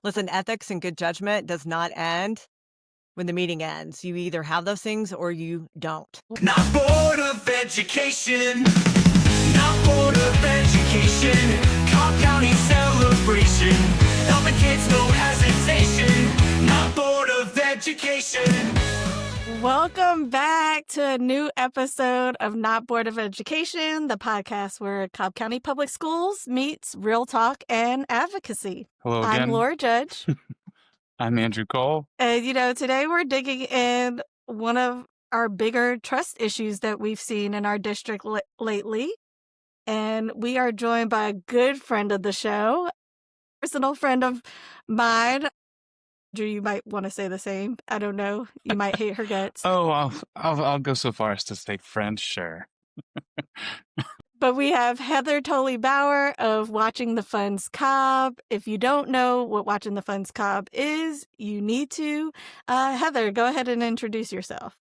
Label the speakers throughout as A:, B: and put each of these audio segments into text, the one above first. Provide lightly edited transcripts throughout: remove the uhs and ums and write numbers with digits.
A: Listen, ethics and good judgment does not end when the meeting ends. You either have those things or you don't.
B: Not Board of Education, not Board of Education, Cobb County celebration, helping kids no hesitation, not Board of Education.
C: Welcome back to a new episode of Not Board of Education, the podcast where Cobb County Public Schools meets real talk and advocacy.
D: Hello again.
C: I'm Laura Judge.
D: I'm Andrew Cole.
C: And, today we're digging in one of our bigger trust issues that we've seen in our district lately. And we are joined by a good friend of the show, personal friend of mine. Drew, you might want to say the same. I don't know. You might hate her guts.
D: Oh, I'll go so far as to say friend, sure.
C: But we have Heather Tolley-Bauer of Watching the Funds Cobb. If you don't know what Watching the Funds Cobb is, you need to. Heather, go ahead and introduce yourself.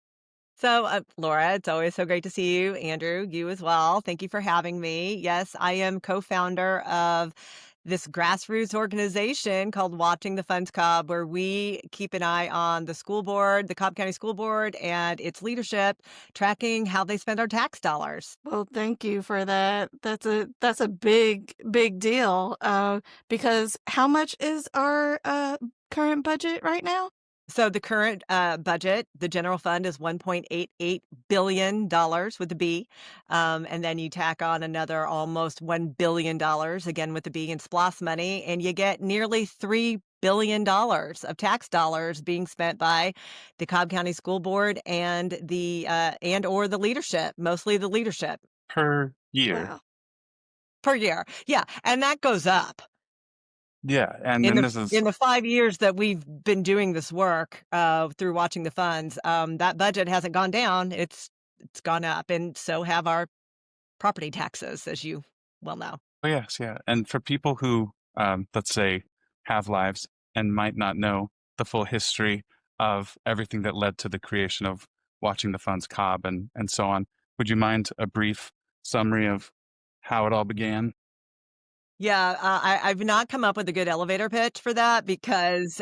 A: So, Laura, it's always so great to see you. Andrew, you as well. Thank you for having me. Yes, I am co-founder of this grassroots organization called Watching the Funds Cobb, where we keep an eye on the school board, the Cobb County School Board, and its leadership, tracking how they spend our tax dollars.
C: Well, thank you for that. That's a big deal. Because how much is our current budget right now?
A: So the current budget, the general fund, is $1.88 billion with a B. And then you tack on another almost $1 billion, again with the B in SPLOST money, and you get nearly $3 billion of tax dollars being spent by the Cobb County School Board and or the leadership, mostly the leadership.
D: Per year.
C: Wow.
A: Per year. Yeah. And that goes up.
D: Yeah, and
A: In
D: this is
A: the 5 years that we've been doing this work through Watching the Funds, that budget hasn't gone down. It's gone up, and so have our property taxes, as you well know.
D: oh yes, yeah. And for people who, let's say, have lives and might not know the full history of everything that led to the creation of Watching the Funds Cobb and so on, would you mind a brief summary of how it all began?
A: Yeah, I've not come up with a good elevator pitch for that because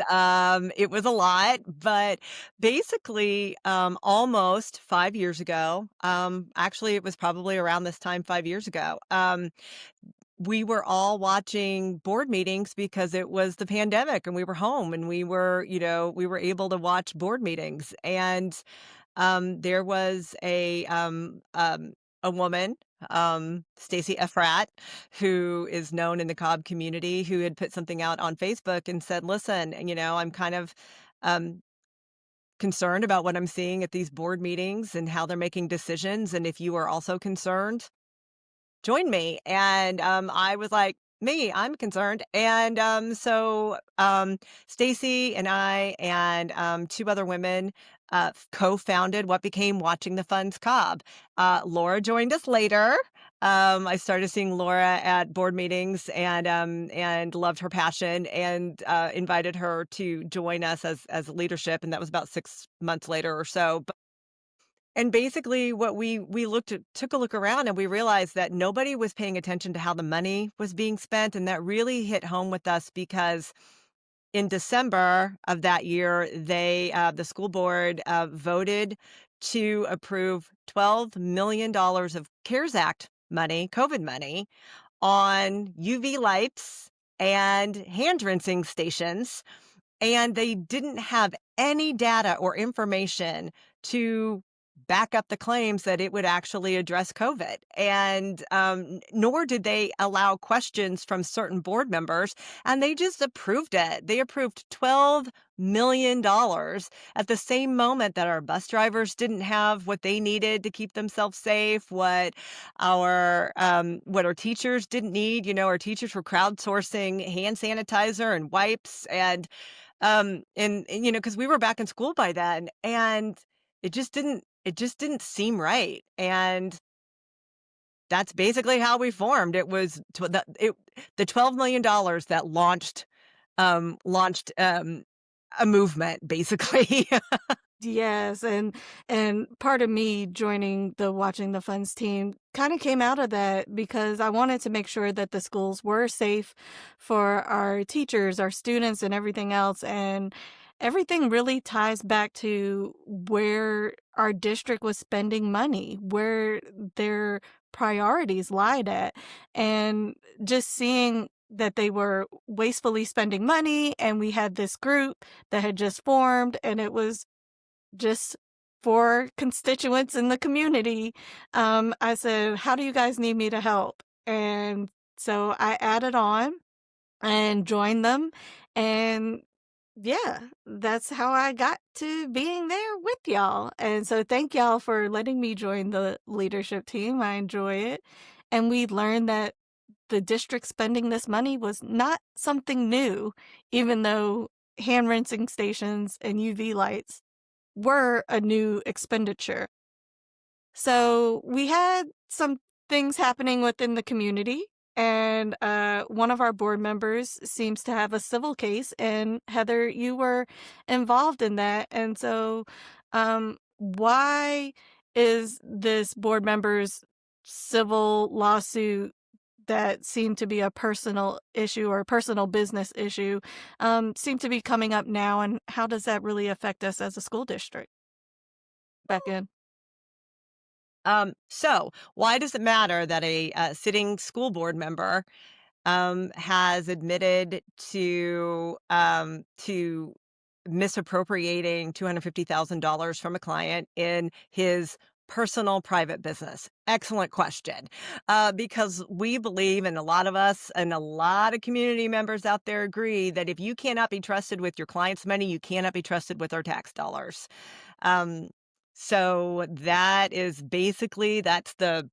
A: it was a lot. But basically, almost 5 years ago, actually, it was probably around this time 5 years ago, we were all watching board meetings because it was the pandemic and we were home and we were able to watch board meetings. And there was a woman, Stacey Efrat, who is known in the Cobb community, who had put something out on Facebook and said, listen, I'm kind of concerned about what I'm seeing at these board meetings and how they're making decisions. And if you are also concerned, join me. And I was like, I'm concerned. And so Stacey and I and two other women co-founded what became Watching the Funds Cobb. Laura joined us later. I started seeing Laura at board meetings and loved her passion and invited her to join us as leadership. And that was about 6 months later or so. And basically what we took a look around and we realized that nobody was paying attention to how the money was being spent. And that really hit home with us because in December of that year, the school board voted to approve $12 million of CARES Act money, COVID money, on UV lights and hand rinsing stations. And they didn't have any data or information to back up the claims that it would actually address COVID. And nor did they allow questions from certain board members. And they just approved it. They approved $12 million at the same moment that our bus drivers didn't have what they needed to keep themselves safe, what our teachers didn't need. Our teachers were crowdsourcing hand sanitizer and wipes and because we were back in school by then, and it just didn't seem right. And that's basically how we formed. It was the $12 million that launched a movement, basically.
C: Yes, and part of me joining the Watching the Funds team kind of came out of that because I wanted to make sure that the schools were safe for our teachers, our students, and everything else. And everything really ties back to where our district was spending money, where their priorities lied at, and just seeing that they were wastefully spending money. And we had this group that had just formed, and it was just for constituents in the community. I said, "How do you guys need me to help?" And so I added on and joined them. And yeah, that's how I got to being there with y'all. And so thank y'all for letting me join the leadership team. I enjoy it. And we learned that the district spending this money was not something new, even though hand rinsing stations and UV lights were a new expenditure. So we had some things happening within the community, and one of our board members seems to have a civil case. And Heather, you were involved in that. And so, why is this board member's civil lawsuit that seemed to be a personal issue or a personal business issue seem to be coming up now, and how does that really affect us as a school district back in?
A: So why does it matter that a sitting school board member has admitted to misappropriating $250,000 from a client in his personal private business? Excellent question. Because we believe, and a lot of us and a lot of community members out there agree, that if you cannot be trusted with your client's money, you cannot be trusted with our tax dollars. Um, so that is basically that's the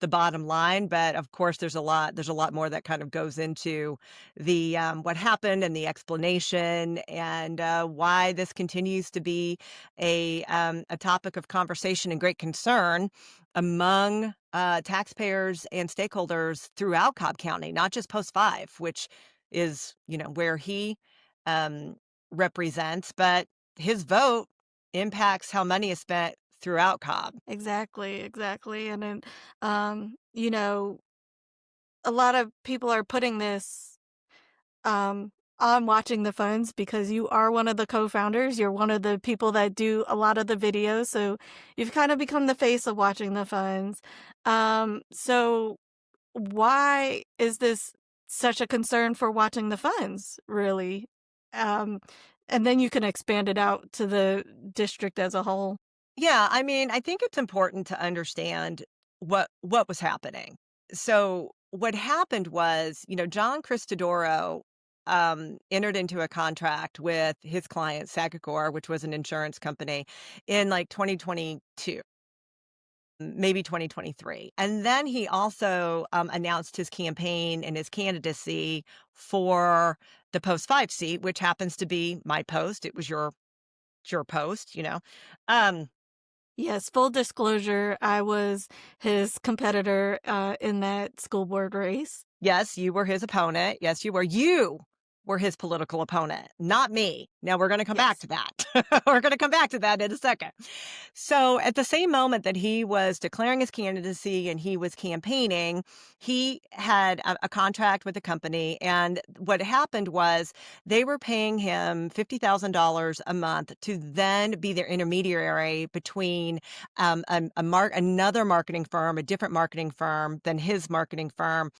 A: bottom line. But of course, there's a lot more that kind of goes into the what happened and the explanation, and why this continues to be a topic of conversation and great concern among taxpayers and stakeholders throughout Cobb County, not just Post 5, which is, where he um, represents, but his vote impacts how money is spent throughout Cobb.
C: Exactly, exactly. And then, you know, a lot of people are putting this on Watching the Funds because you are one of the co-founders. You're one of the people that do a lot of the videos. So you've kind of become the face of Watching the Funds. So why is this such a concern for Watching the Funds, really? Um, and then you can expand it out to the district as a whole.
A: Yeah, I mean, I think it's important to understand what was happening. So what happened was, John Cristadoro entered into a contract with his client Sagacor, which was an insurance company, in like 2022, maybe 2023. And then he also announced his campaign and his candidacy for the Post 5 seat, which happens to be my post. It was your post. Um,
C: Yes, full disclosure, I was his competitor in that school board race.
A: Yes, you were his opponent. Yes, you were. You were his political opponent, not me. Now we're going to come back
C: Yes.
A: to that. We're going to come back to that in a second. So, at the same moment that he was declaring his candidacy and he was campaigning, he had a contract with a company. And what happened was they were paying him $50,000 a month to then be their intermediary between another marketing firm, a different marketing firm than his marketing firm,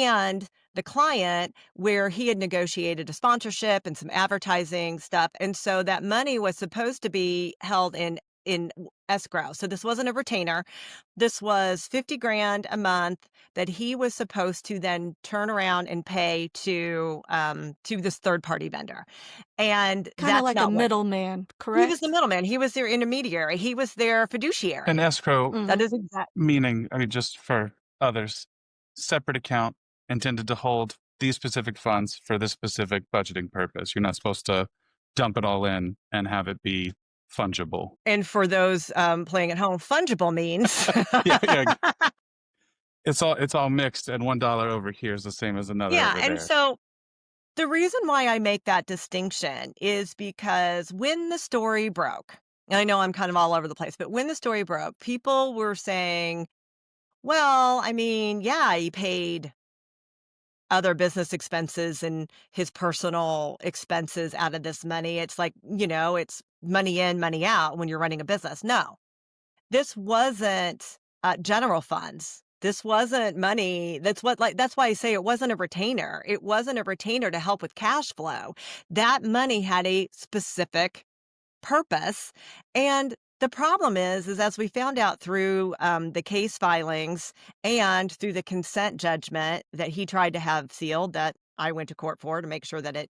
A: and the client, where he had negotiated a sponsorship and some advertising stuff. And so that money was supposed to be held in escrow. So this wasn't a retainer. This was 50 grand a month that he was supposed to then turn around and pay to this third party vendor. And
C: Kind of
A: that's
C: like a
A: not what
C: middleman,
A: he was. The
C: correct?
A: middleman. He was their intermediary. He was their
D: An
A: fiduciary.
D: escrow
A: That
C: Hmm.
A: is exact.
D: meaning, I mean, just for others, separate account intended to hold these specific funds for this specific budgeting purpose. You're not supposed to dump it all in and have it be fungible.
A: And for those playing at home, fungible means
D: Yeah, yeah. It's all mixed, and $1 over here is the same as another
A: yeah.
D: over
A: And
D: there.
A: so the reason why I make that distinction is because when the story broke, And I know I'm kind of all over the place, but when the story broke, people were saying, well, I mean, yeah, he paid other business expenses and his personal expenses out of this money. It's like, it's money in, money out when you're running a business. No, this wasn't general funds. This wasn't money. That's why I say it wasn't a retainer. It wasn't a retainer to help with cash flow. That money had a specific purpose. And the problem is as we found out through the case filings and through the consent judgment that he tried to have sealed, that I went to court for to make sure that it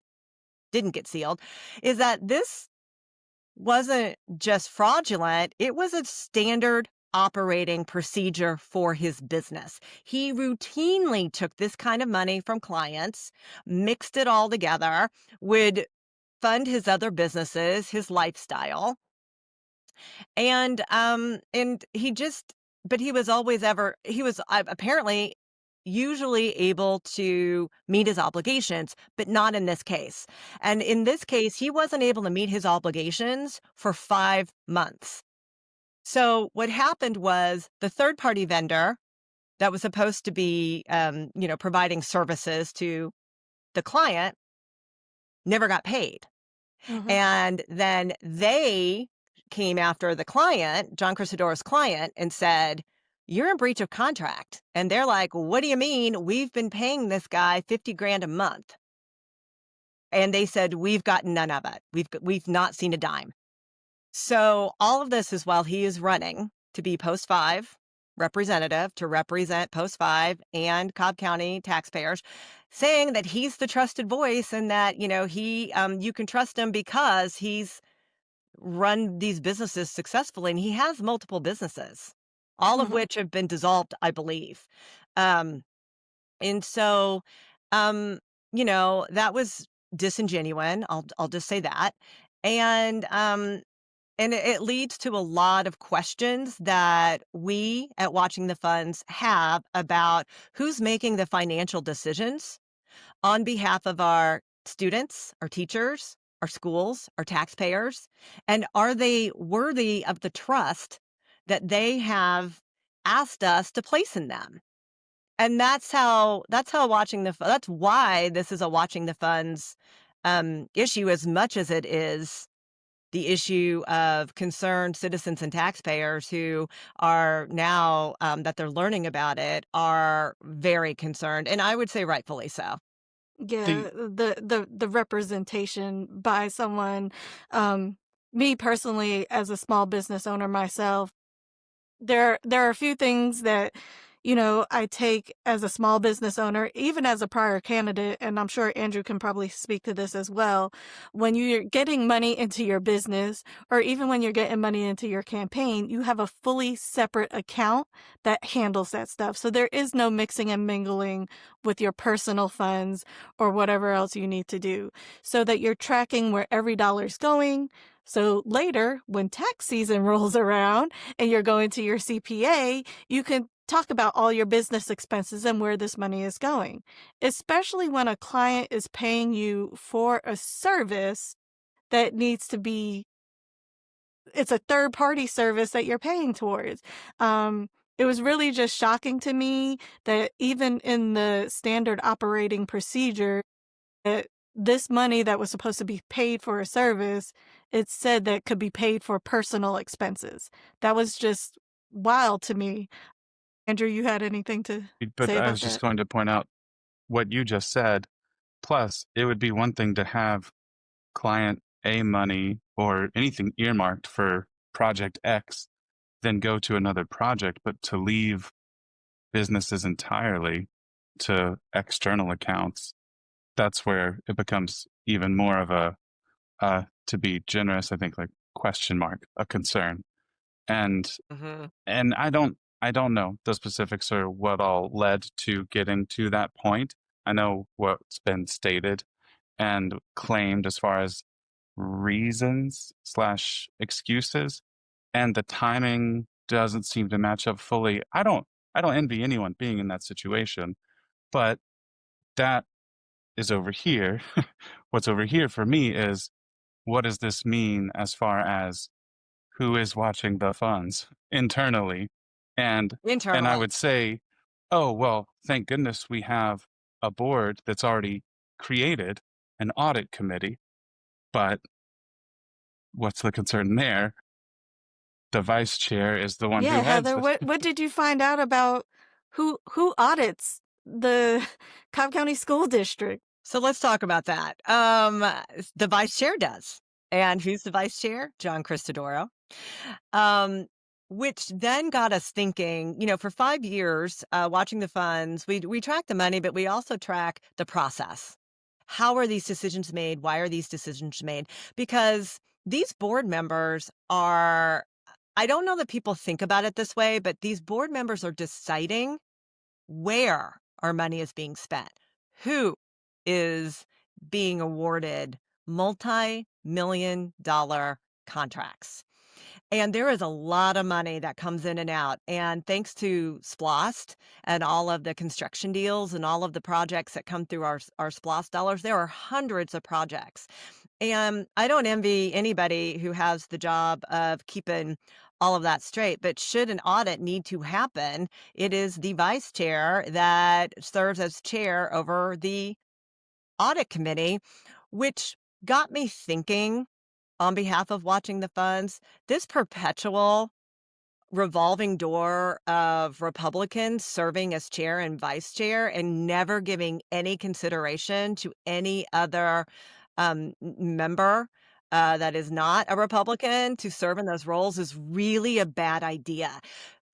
A: didn't get sealed, is that this wasn't just fraudulent, it was a standard operating procedure for his business. He routinely took this kind of money from clients, mixed it all together, would fund his other businesses, his lifestyle. And he just but he was always ever he was apparently usually able to meet his obligations, but not in this case. And in this case, he wasn't able to meet his obligations for 5 months. So what happened was the third party vendor that was supposed to be, providing services to the client never got paid.
C: Mhm.
A: And then they came after the client, John Cristadoro's client, and said, "You're in breach of contract." And they're like, "What do you mean? We've been paying this guy 50 grand a month." And they said, "We've gotten none of it. We've not seen a dime." So all of this is while he is running to be Post 5 representative to represent Post 5 and Cobb County taxpayers, saying that he's the trusted voice and that, you can trust him because he's run these businesses successfully, and he has multiple businesses, all of
C: Mhm.
A: which have been dissolved, I believe. Um, and so, that was disingenuine. I'll just say that. And it leads to a lot of questions that we at Watching the Funds have about who's making the financial decisions on behalf of our students, our teachers, our schools, our taxpayers, and are they worthy of the trust that they have asked us to place in them? And that's how that's why this is a Watching the Funds issue as much as it is the issue of concerned citizens and taxpayers who are now that they're learning about it are very concerned, and I would say rightfully so.
C: Yeah,
D: The
C: the representation by someone, um, me personally as a small business owner myself, there are a few things that, I take as a small business owner, even as a prior candidate, and I'm sure Andrew can probably speak to this as well. When you're getting money into your business, or even when you're getting money into your campaign, you have a fully separate account that handles that stuff. So there is no mixing and mingling with your personal funds or whatever else you need to do, so that you're tracking where every dollar's going. So later, when tax season rolls around, and you're going to your CPA, you can talk about all your business expenses and where this money is going, especially when a client is paying you for a service that needs to be, it's a third party service that you're paying towards. It was really just shocking to me that even in the standard operating procedure, that this money that was supposed to be paid for a service, it said that could be paid for personal expenses. That was just wild to me. Andrew, you had anything to
D: but
C: say
D: I
C: about
D: was just
C: that?
D: going to point out what you just said. Plus, it would be one thing to have client A money or anything earmarked for project X, then go to another project, but to leave businesses entirely to external accounts, that's where it becomes even more of a, to be generous, I think, like question mark, a concern. And
A: Mhm.
D: and I don't know the specifics or what all led to getting to that point. I know what's been stated and claimed as far as reasons slash excuses, and the timing doesn't seem to match up fully. I don't envy anyone being in that situation, but that is over here. What's over here for me is, what does this mean as far as who is watching the funds internally. And I
A: internally.
D: would say, oh, well, thank goodness we have a board that's already created an audit committee. But what's the concern there? The vice chair is the one
C: Yeah,
D: who heads
C: Heather,
D: the
C: what did you find out about who audits the Cobb County School District?
A: So let's talk about that. The vice chair does. And who's the vice chair? John Cristadoro. Um, which then got us thinking, for 5 years, watching the funds, we track the money, but we also track the process. How are these decisions made? Why are these decisions made? Because these board members are, I don't know that people think about it this way, but these board members are deciding where our money is being spent, who is being awarded multi-million dollar contracts. And there is a lot of money that comes in and out. And thanks to SPLOST and all of the construction deals and all of the projects that come through our SPLOST dollars, there are hundreds of projects. And I don't envy anybody who has the job of keeping all of that straight. But should an audit need to happen, it is the vice chair that serves as chair over the audit committee, which got me thinking on behalf of Watching the Funds, this perpetual revolving door of Republicans serving as chair and vice chair and never giving any consideration to any other member that is not a Republican to serve in those roles is really a bad idea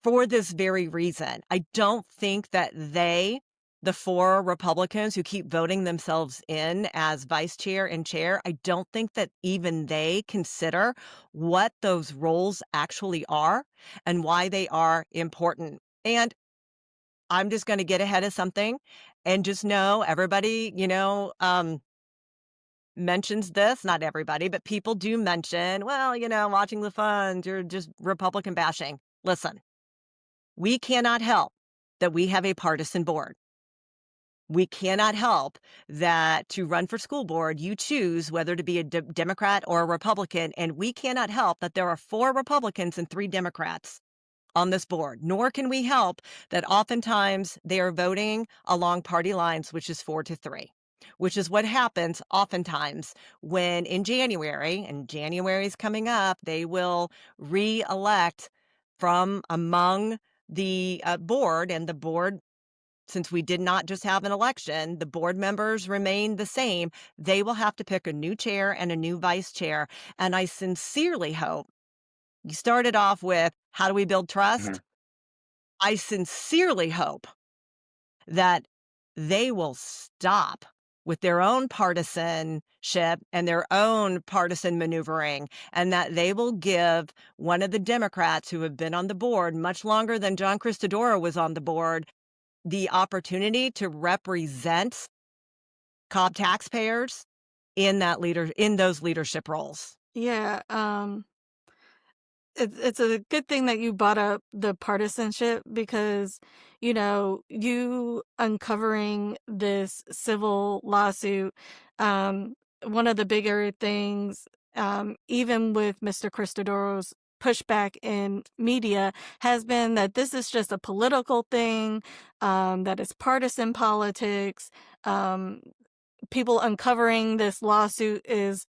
A: for this very reason. I don't think that the four Republicans who keep voting themselves in as vice chair and chair, I don't think that even they consider what those roles actually are and why they are important. And I'm just going to get ahead of something and just know everybody, mentions this, not everybody, but people do mention, well, watching the funds, you're just Republican bashing. Listen, we cannot help that we have a partisan board. We cannot help that to run for school board, you choose whether to be a Democrat or a Republican, and we cannot help that there are 4 Republicans and 3 Democrats on this board, nor can we help that oftentimes they are voting along party lines, which is 4-3, which is what happens oftentimes when in January, and January is coming up, they will re-elect from among the board, and the board, since we did not just have an election, the board members remain the same. They will have to pick a new chair and a new vice chair. And I sincerely hope you started off with, how do we build trust?
D: Mhm.
A: I sincerely hope that they will stop with their own partisanship and their own partisan maneuvering, and that they will give one of the Democrats who have been on the board much longer than John Cristadoro was on the board the opportunity to represent Cobb taxpayers in those leadership roles.
C: Yeah, it's a good thing that you brought up the partisanship because, you uncovering this civil lawsuit, one of the bigger things, even with Mr. Cristodoro's pushback in media, has been that this is just a political thing, that it's partisan politics. People uncovering this lawsuit is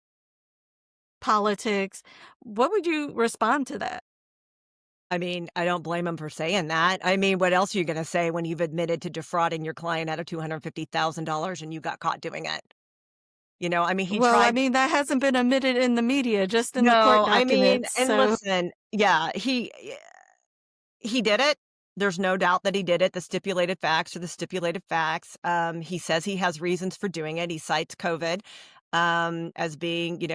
C: politics. What would you respond to that?
A: I mean, I don't blame him for saying that. I mean, what else are you going to say when you've admitted to defrauding your client out of $250,000 and you got caught doing it? I mean, he
C: Well, I
A: tried.
C: mean, that hasn't been admitted in the media, just in the court
A: No, I mean,
C: documents.
A: and
C: So,
A: listen, yeah, he did it. There's no doubt that he did it. The stipulated facts are the stipulated facts. He says he has reasons for doing it. He cites COVID as being,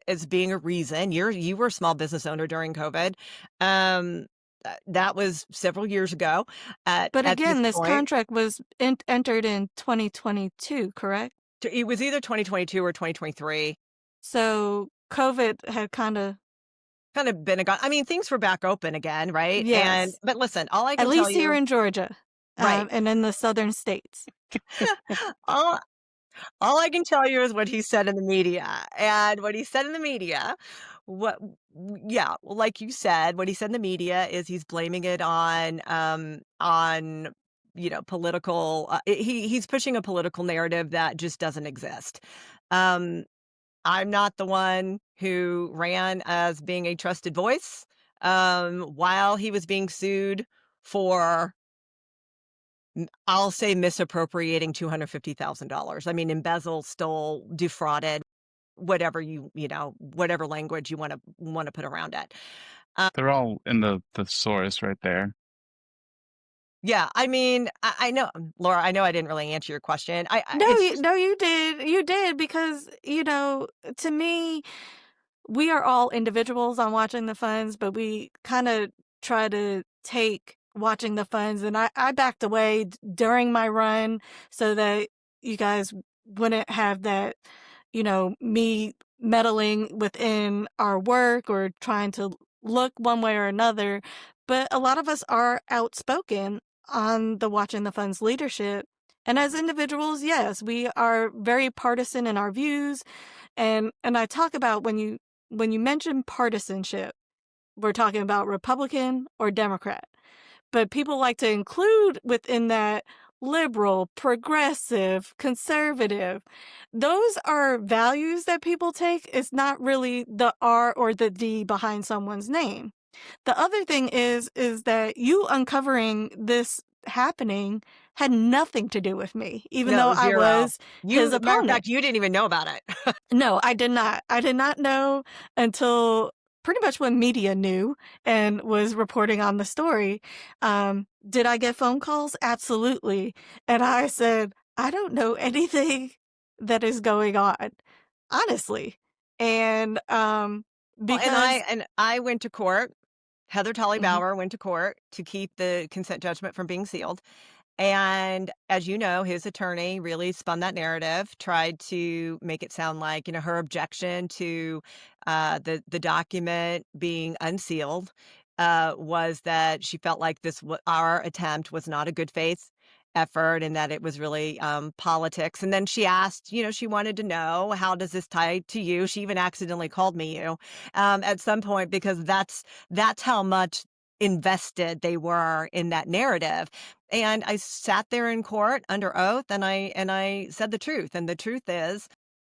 A: as being a reason. You were a small business owner during COVID. That was several years ago.
C: but
A: At this
C: again, this
A: point,
C: contract was entered in 2022, correct?
A: it was either 2022 or 2023.
C: So COVID had
A: Kind of been a gone. I mean, things were back open again, right?
C: yes,
A: But listen, all I
C: at
A: can tell
C: least here
A: you,
C: in Georgia,
A: right?
C: and in the southern states.
A: all All I can tell you is what he said in the media, and what he said in the media, yeah, well, like you said, what he said in the media is he's blaming it on, political, he's pushing a political narrative that just doesn't exist. Um, I'm not the one who ran as being a trusted voice, while he was being sued for I'll say misappropriating $250,000. I mean, embezzle, stole, defrauded, whatever whatever language you wanna put around it.
D: They're all in the thesaurus right there.
A: Yeah, I mean, I know, Laura, I know I didn't really answer your question.
C: No,
A: It's
C: you
A: just
C: no, you did because, to me, we are all individuals on Watching the Funds, but we kinda try to take Watching the Funds, and I backed away during my run so that you guys wouldn't have that, me meddling within our work or trying to look one way or another. But a lot of us are outspoken on the Watching the Funds leadership. And as individuals, yes, we are very partisan in our views. And I talk about when you mention partisanship, we're talking about Republican or Democrat. But people like to include within that liberal, progressive, conservative. Those are values that people take. It's not really the R or the D behind someone's name. The other thing is that you uncovering this happening had nothing to do with me, even though
A: no,
C: I
A: 0.
C: was his
A: Matter of
C: opponent.
A: fact, you didn't even know about it.
C: No, I did not. I did not know until pretty much when media knew and was reporting on the story. Did I get phone calls? Absolutely. And I said, I don't know anything that is going on, honestly. And
A: Well, and I
C: because
A: and I went to court. Heather
C: Mhm.
A: Tolley-Bauer went to court to keep the consent judgment from being sealed. And as you know, his attorney really spun that narrative, tried to make it sound like, her objection to the document being unsealed was that she felt like our attempt was not a good faith effort and that it was really politics. And then she asked, she wanted to know, how does this tie to you? She even accidentally called me you at some point because that's how much invested they were in that narrative. And I sat there in court under oath and I said the truth. And the truth is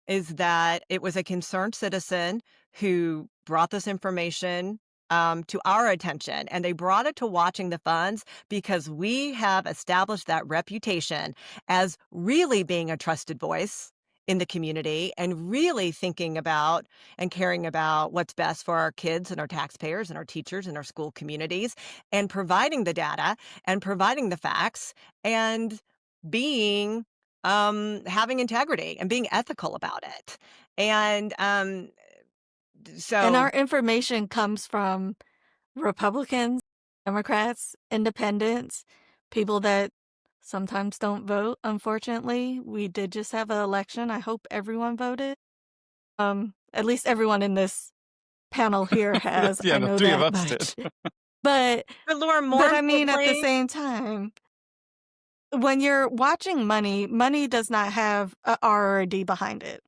A: that it was a concerned citizen who brought this information to our attention. And they brought it to Watching the Funds because we have established that reputation as really being a trusted voice in the community and really thinking about and caring about what's best for our kids and our taxpayers and our teachers and our school communities and providing the data and providing the facts and being having integrity and being ethical about it. And
C: and
A: so
C: our information comes from Republicans, Democrats, independents, people that sometimes don't vote, unfortunately. We did just have an election. I hope everyone voted. At least everyone in this panel here has.
D: Yeah,
C: I
D: the
C: know
D: three of
C: that
D: us did.
C: much. But
A: but Laura, more
C: but I mean at the
A: importantly,
C: same time, when you're watching money does not have a R or a D behind it.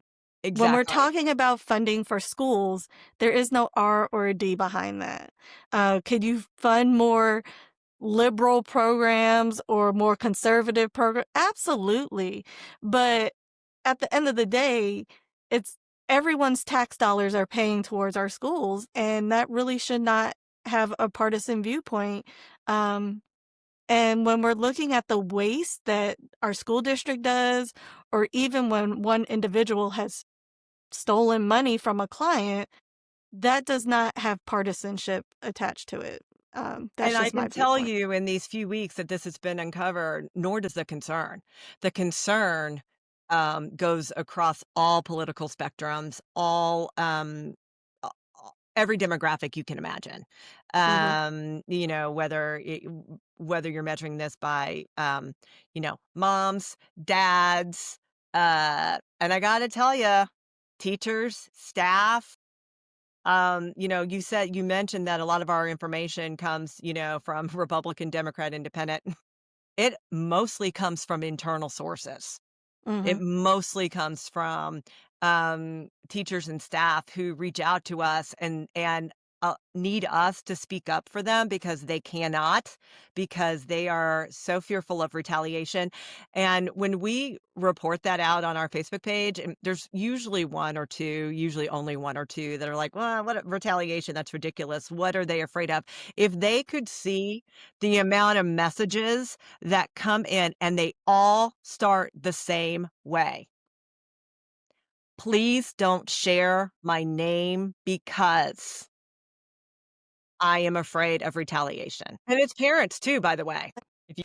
C: When we're
A: exactly.
C: talking about funding for schools, there is no R or a D behind that. Could you fund more liberal programs or more conservative program? Absolutely. But at the end of the day, it's everyone's tax dollars are paying towards our schools, and that really should not have a partisan viewpoint. Um, and when we're looking at the waste that our school district does, or even when one individual has stolen money from a client, that does not have partisanship attached to it. That's
A: And I
C: just my
A: can tell
C: viewpoint.
A: you in these few weeks that this has been uncovered, nor does the concern. The concern goes across all political spectrums, all every demographic you can imagine.
C: Mhm.
A: Whether you're measuring this by moms, dads, and I got to tell you, teachers, staff. You mentioned that a lot of our information comes, from Republican, Democrat, Independent. It mostly comes from internal sources. It
C: Mhm.
A: mostly comes from, teachers and staff who reach out to us and need us to speak up for them because they cannot, because they are so fearful of retaliation, and when we report that out on our Facebook page, and there's usually 1 or 2, usually only 1 or 2 that are like, "Well, what retaliation? That's ridiculous. What are they afraid of?" If they could see the amount of messages that come in and they all start the same way. Please don't share my name because I am afraid of retaliation. And it's parents too, by the way. If you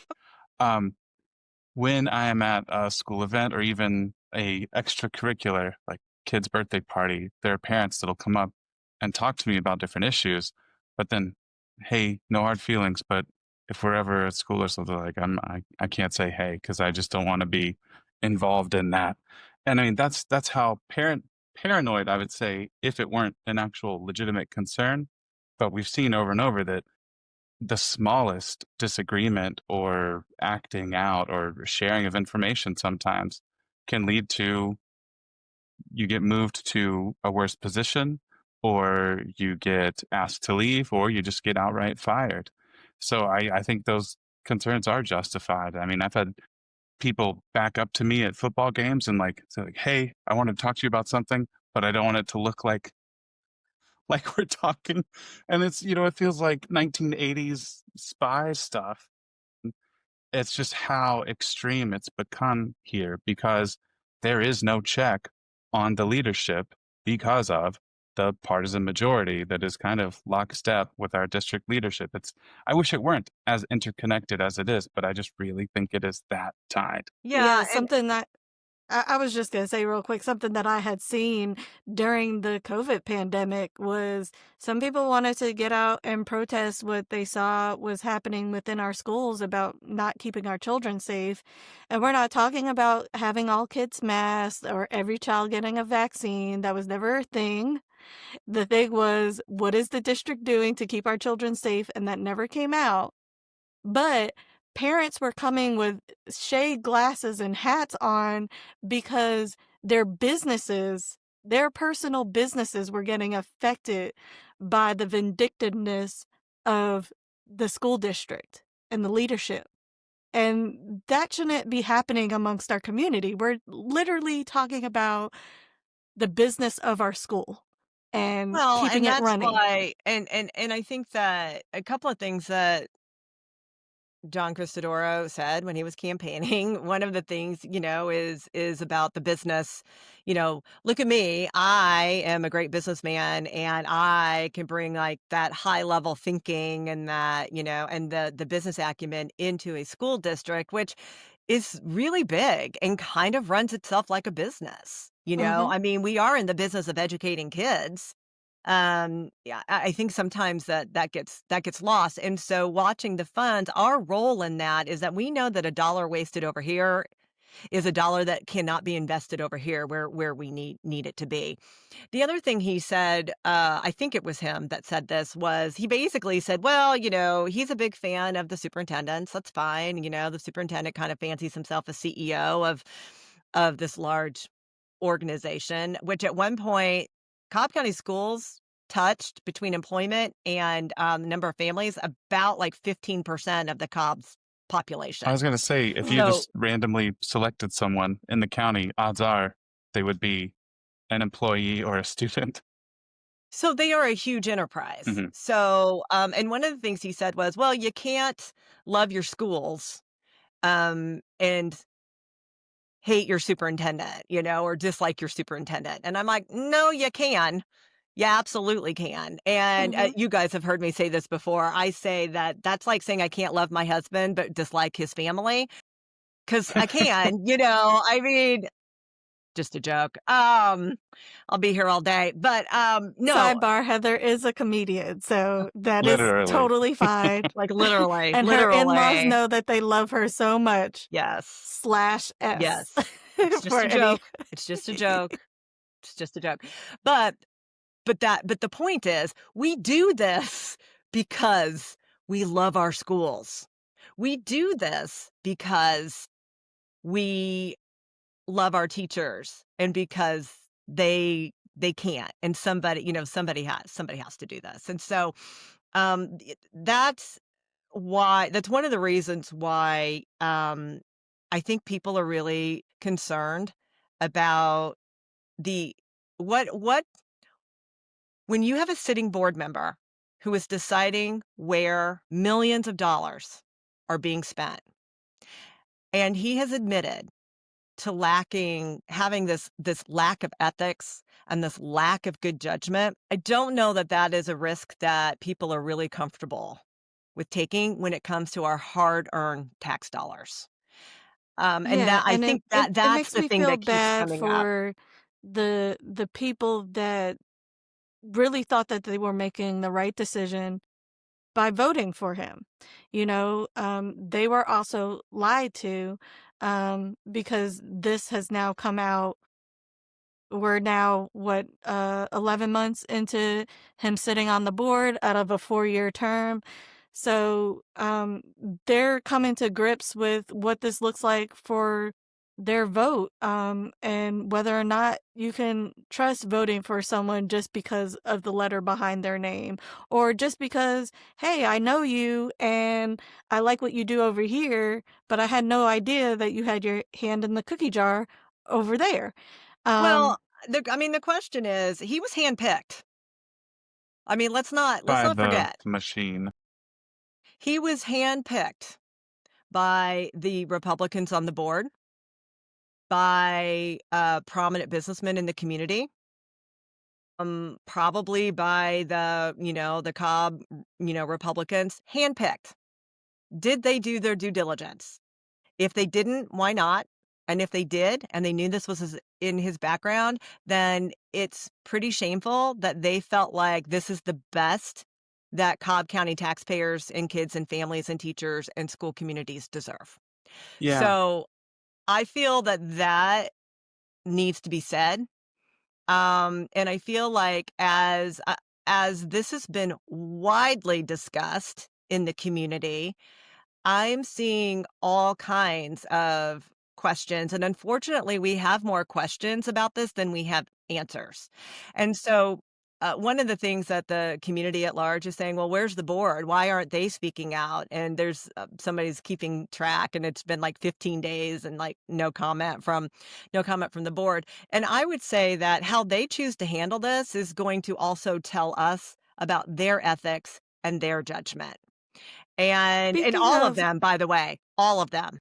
D: Um, when I am at a school event or even a extracurricular, like kid's birthday party, there are parents that'll come up and talk to me about different issues. But then, hey, no hard feelings. But if we're ever at school or something, like I can't say hey because I just don't want to be involved in that. And I mean, that's how paranoid I would say if it weren't an actual legitimate concern. But we've seen over and over that the smallest disagreement or acting out or sharing of information sometimes can lead to you get moved to a worse position or you get asked to leave or you just get outright fired. So I think those concerns are justified. I mean, I've had people back up to me at football games and like say like, hey, I want to talk to you about something, but I don't want it to look like like we're talking. And it's, it feels like 1980s spy stuff. It's just how extreme it's become here because there is no check on the leadership because of the partisan majority that is kind of lockstep with our district leadership. I wish it weren't as interconnected as it is, but I just really think it is that tied.
C: Yeah,
A: Yeah, and
C: something that I was just gonna say real quick, something that I had seen during the COVID pandemic was some people wanted to get out and protest what they saw was happening within our schools about not keeping our children safe. And we're not talking about having all kids masked or every child getting a vaccine. That was never a thing. The thing was, what is the district doing to keep our children safe? And that never came out. But parents were coming with shade glasses and hats on because their businesses, their personal businesses were getting affected by the vindictiveness of the school district and the leadership. And that shouldn't be happening amongst our community. We're literally talking about the business of our school and
A: well,
C: keeping
A: and
C: it
A: that's
C: running.
A: why and I think that a couple of things that John Cristadoro said when he was campaigning, one of the things, is about the business, "Look at me, I am a great businessman, and I can bring, like, that high level thinking and that, and the business acumen into a school district," which is really big and kind of runs itself like a business,
C: Mhm.
A: I mean, we are in the business of educating kids. Yeah, I think sometimes that gets lost, and so watching the funds, our role in that is that we know that a dollar wasted over here is a dollar that cannot be invested over here where we need it to be. The other thing he said, I think it was him that said this, was he basically said, "Well, he's a big fan of the superintendents. That's fine. The superintendent kind of fancies himself a CEO of this large organization," which at one point, Cobb County Schools touched between employment and number of families about like 15% of the Cobb's
D: I was
A: population.
D: going to say, if you
C: Mm.
A: So
D: just randomly selected someone in the county, odds are they would be an employee or a student.
A: So they are a huge enterprise.
D: Mhm.
A: So, and one of the things he said was, "Well, you can't love your schools, and hate your superintendent, or dislike your superintendent." And I'm like, "No, you can. You absolutely can." And
C: Mhm.
A: you guys have heard me say this before. I say that that's like saying I can't love my husband but dislike his family, because I can. I mean, just a joke. I'll be here all day, but no,
C: Sidebar, Heather is a comedian, so that is
D: Literally.
C: totally fine.
A: like literally,
C: And her in-laws
A: literally.
C: know that they love her so much.
A: Yes.
C: /S
A: Yes. It's
C: for
A: just a
C: any.
A: joke. It's just a joke. It's just a joke. But but the point is, we do this because we love our schools. We do this because we love our teachers and because they can't, and somebody has to do this. And so that's that's one of the reasons why I think people are really concerned about the what when you have a sitting board member who is deciding where millions of dollars are being spent, and he has admitted to having this lack of ethics and this lack of good judgment. I don't know that that is a risk that people are really comfortable with taking when it comes to our hard-earned tax dollars. And
C: Yeah,
A: that I
C: and
A: think
C: it
A: that's
C: makes
A: the
C: me
A: thing
C: feel
A: that keeps
C: bad
A: coming up.
C: for the people that really thought that they were making the right decision by voting for him. They were also lied to, because this has now come out. We're now, 11 months into him sitting on the board out of a 4-year term. So, they're coming to grips with what this looks like for their vote, and whether or not you can trust voting for someone just because of the letter behind their name, or just because, hey, I know you and I like what you do over here, but I had no idea that you had your hand in the cookie jar over there.
A: Well,
C: Um,
A: the question is, he was handpicked. I mean, let's
D: by
A: not
D: the
A: forget.
D: machine.
A: He was handpicked by the Republicans on the board, by prominent businessmen in the community, probably by the Cobb, Republicans, handpicked. Did they do their due diligence? If they didn't, why not? And if they did, and they knew this was in his background, then it's pretty shameful that they felt like this is the best that Cobb County taxpayers and kids and families and teachers and school communities deserve.
D: Yeah.
A: So I feel that that needs to be said. And I feel like as this has been widely discussed in the community, I'm seeing all kinds of questions, and unfortunately, we have more questions about this than we have answers. And so, one of the things that the community at large is saying, "Well, where's the board? Why aren't they speaking out?" And there's somebody's keeping track, and it's been like 15 days, and like no comment from the board. And I would say that how they choose to handle this is going to also tell us about their ethics and their judgment. And
C: Speaking
A: all of
C: of,
A: them, by the way, all of them,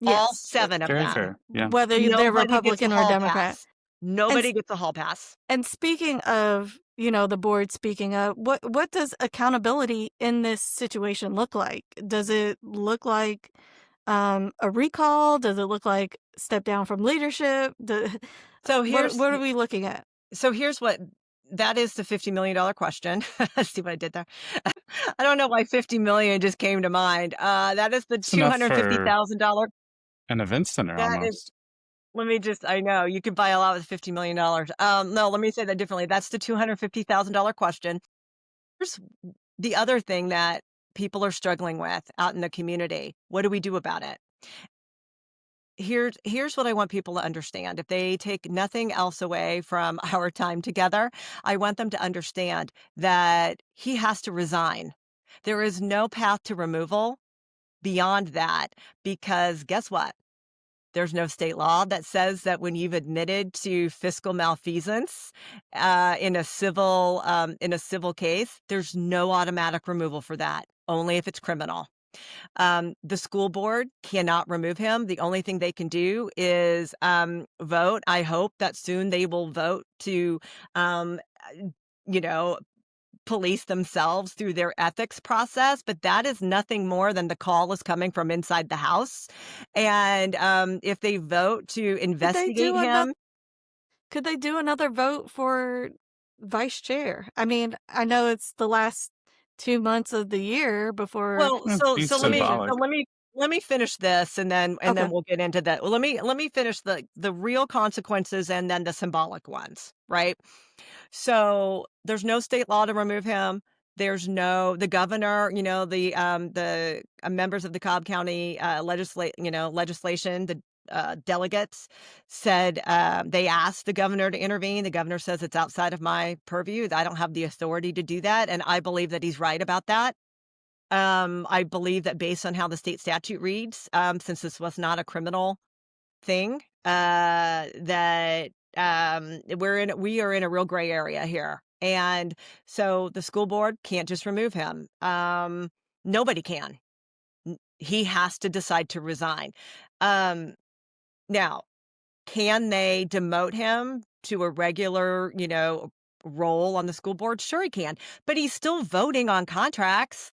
A: all
C: yes,
A: 7 of
D: Very
A: them.
D: fair. Yeah.
C: whether they're
A: Nobody gets a
C: Republican or
A: hall
C: Democrat.
A: pass.
C: And
A: Nobody gets a hall pass.
C: speaking of, the board speaking up, what does accountability in this situation look like? Does it look like a recall? Does it look like step down from leadership?
A: So
C: What are we looking at?
A: here's what that is the $50 million question. See what I did there? I don't know why 50 million just came to mind. That is the
D: It's enough for
A: $250,000.
D: an event center
A: That is
D: almost.
A: I know, you could buy a lot with $50 million. No, let me say that differently. That's the $250,000 question. Here's the other thing that people are struggling with out in the community. What do we do about it? Here's what I want people to understand. If they take nothing else away from our time together, I want them to understand that he has to resign. There is no path to removal beyond that, because guess what? There's no state law that says that when you've admitted to fiscal malfeasance in a civil case, there's no automatic removal for that. Only if it's criminal. The school board cannot remove him. The only thing they can do is vote. I hope that soon they will vote to, um, you know, police themselves through their ethics process, but that is nothing more than the call is coming from inside the house. And if they vote to
C: Could they
A: investigate
C: do another
A: him,
C: could they do another vote for vice chair? I mean, I know it's the last 2 months of the year before.
A: well,
D: Yeah, be
A: so let me
C: Election.
D: symbolic.
A: finish this, and then
C: Okay.
A: we'll get into that. Well, let me finish the real consequences and then the symbolic ones, right? So there's no state law to remove him. There's no the governor, the members of the Cobb County legislation, the delegates said they asked the governor to intervene. The governor says it's outside of my purview. I don't have the authority to do that, and I believe that he's right about that. I believe that based on how the state statute reads, since this was not a criminal thing, that we are in a real gray area here. And so the school board can't just remove him. Nobody can. He has to decide to resign. Now, can they demote him to a regular, role on the school board? Sure he can, but he's still voting on contracts.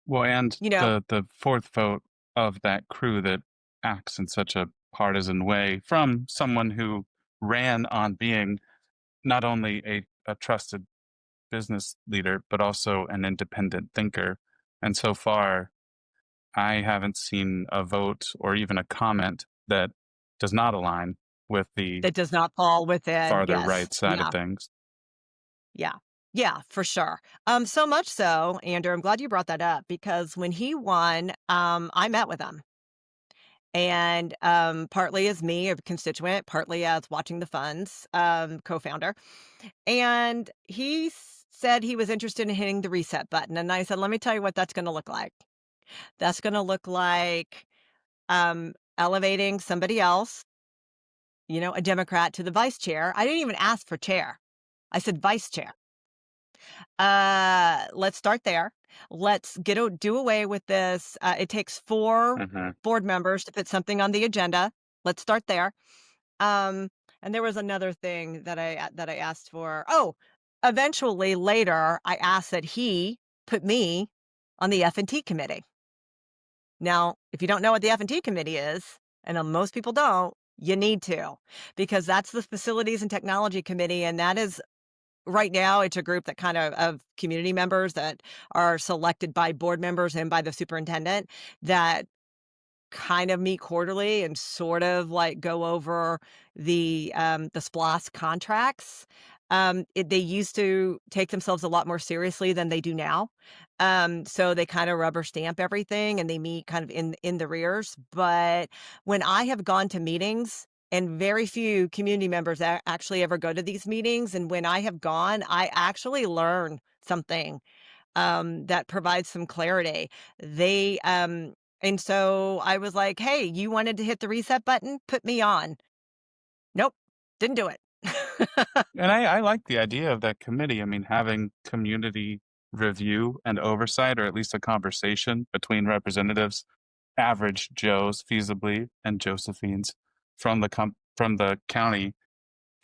D: Well, and
A: You know,
D: the fourth vote of that crew that acts in such a partisan way from someone who ran on being not only a trusted business leader, but also an independent thinker. And so far, I haven't seen a vote or even a comment that does not align with the
A: that does not fall within.
D: farther
A: Yes.
D: right side
A: Yeah.
D: of things.
A: Yeah. Yeah, for sure. So much so, Andrew, I'm glad you brought that up because when he won, I met with him. And partly as me, a constituent, partly as Watching the Funds co-founder. And he said he was interested in hitting the reset button. And I said, let me tell you what that's going to look like. That's going to look like elevating somebody else, a Democrat, to the vice chair. I didn't even ask for chair. I said vice chair. Let's start there. Let's do away with this. It takes 4 board members to put something on the agenda. Let's start there. And there was another thing that I asked for. Oh, eventually later I asked that he put me on the F&T committee. Now, if you don't know what the F&T committee is, and most people don't, you need to, because that's the Facilities and Technology Committee, and that is right now, it's a group that of community members that are selected by board members and by the superintendent that kind of meet quarterly and sort of like go over the SPLOST contracts. They used to take themselves a lot more seriously than they do now. So they kind of rubber stamp everything and they meet kind of in the rears. But when I have gone to meetings, and very few community members actually ever go to these meetings, and when I have gone, I actually learn something that provides some clarity. And so I was like, hey, you wanted to hit the reset button? Put me on. Nope, didn't do it.
D: And I like the idea of that committee. I mean, having community review and oversight, or at least a conversation between representatives, average Joes feasibly and Josephines from the county,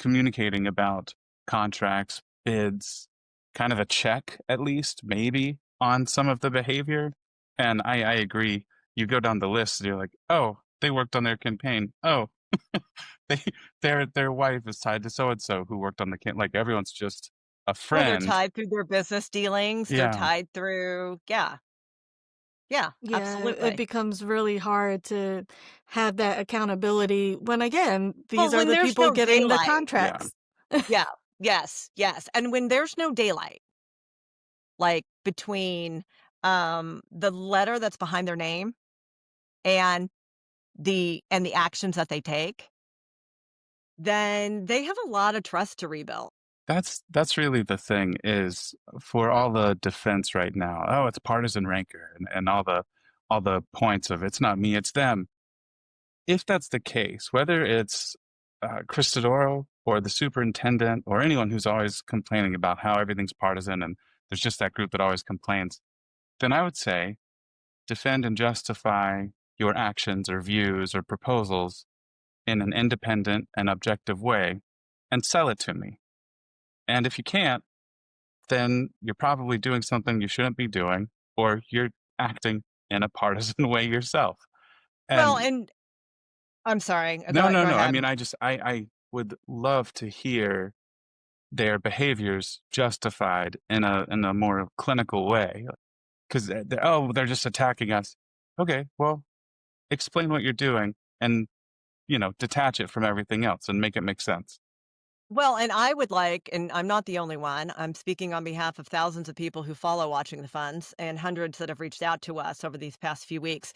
D: communicating about contracts, bids, kind of a check at least, maybe, on some of the behavior. And I agree. You go down the list, and you're like, oh, they worked on their campaign. Oh, their wife is tied to so and so who worked on the campaign. Like everyone's just a
A: Well, they're
D: friend.
A: tied through their business dealings. They're
D: Yeah.
A: tied through, yeah,
C: Yeah, it
A: absolutely.
C: becomes really hard to have that accountability when, again,
A: Well,
C: these are
A: when
C: the
A: there's
C: people
A: no
C: getting the
A: daylight.
C: contracts.
A: Yeah, yes, yes. And when there's no daylight, like between the letter that's behind their name and the actions that they take, then they have a lot of trust to rebuild.
D: That's really the thing, is for all the defense right now. Oh, it's partisan rancor and all the points of it's not me, it's them. If that's the case, whether it's Cristadoro or the superintendent or anyone who's always complaining about how everything's partisan and there's just that group that always complains, then I would say defend and justify your actions or views or proposals in an independent and objective way and sell it to me. And if you can't, then you're probably doing something you shouldn't be doing, or you're acting in a partisan way yourself.
A: Well,
D: And
A: and I'm sorry.
D: no,
A: Go
D: I
A: ahead.
D: mean, I would love to hear their behaviors justified in a more clinical way, because they're just attacking us. Okay, well, explain what you're doing and detach it from everything else and make it make sense.
A: Well, and I would like, and I'm not the only one, I'm speaking on behalf of thousands of people who follow Watching the Funds and hundreds that have reached out to us over these past few weeks.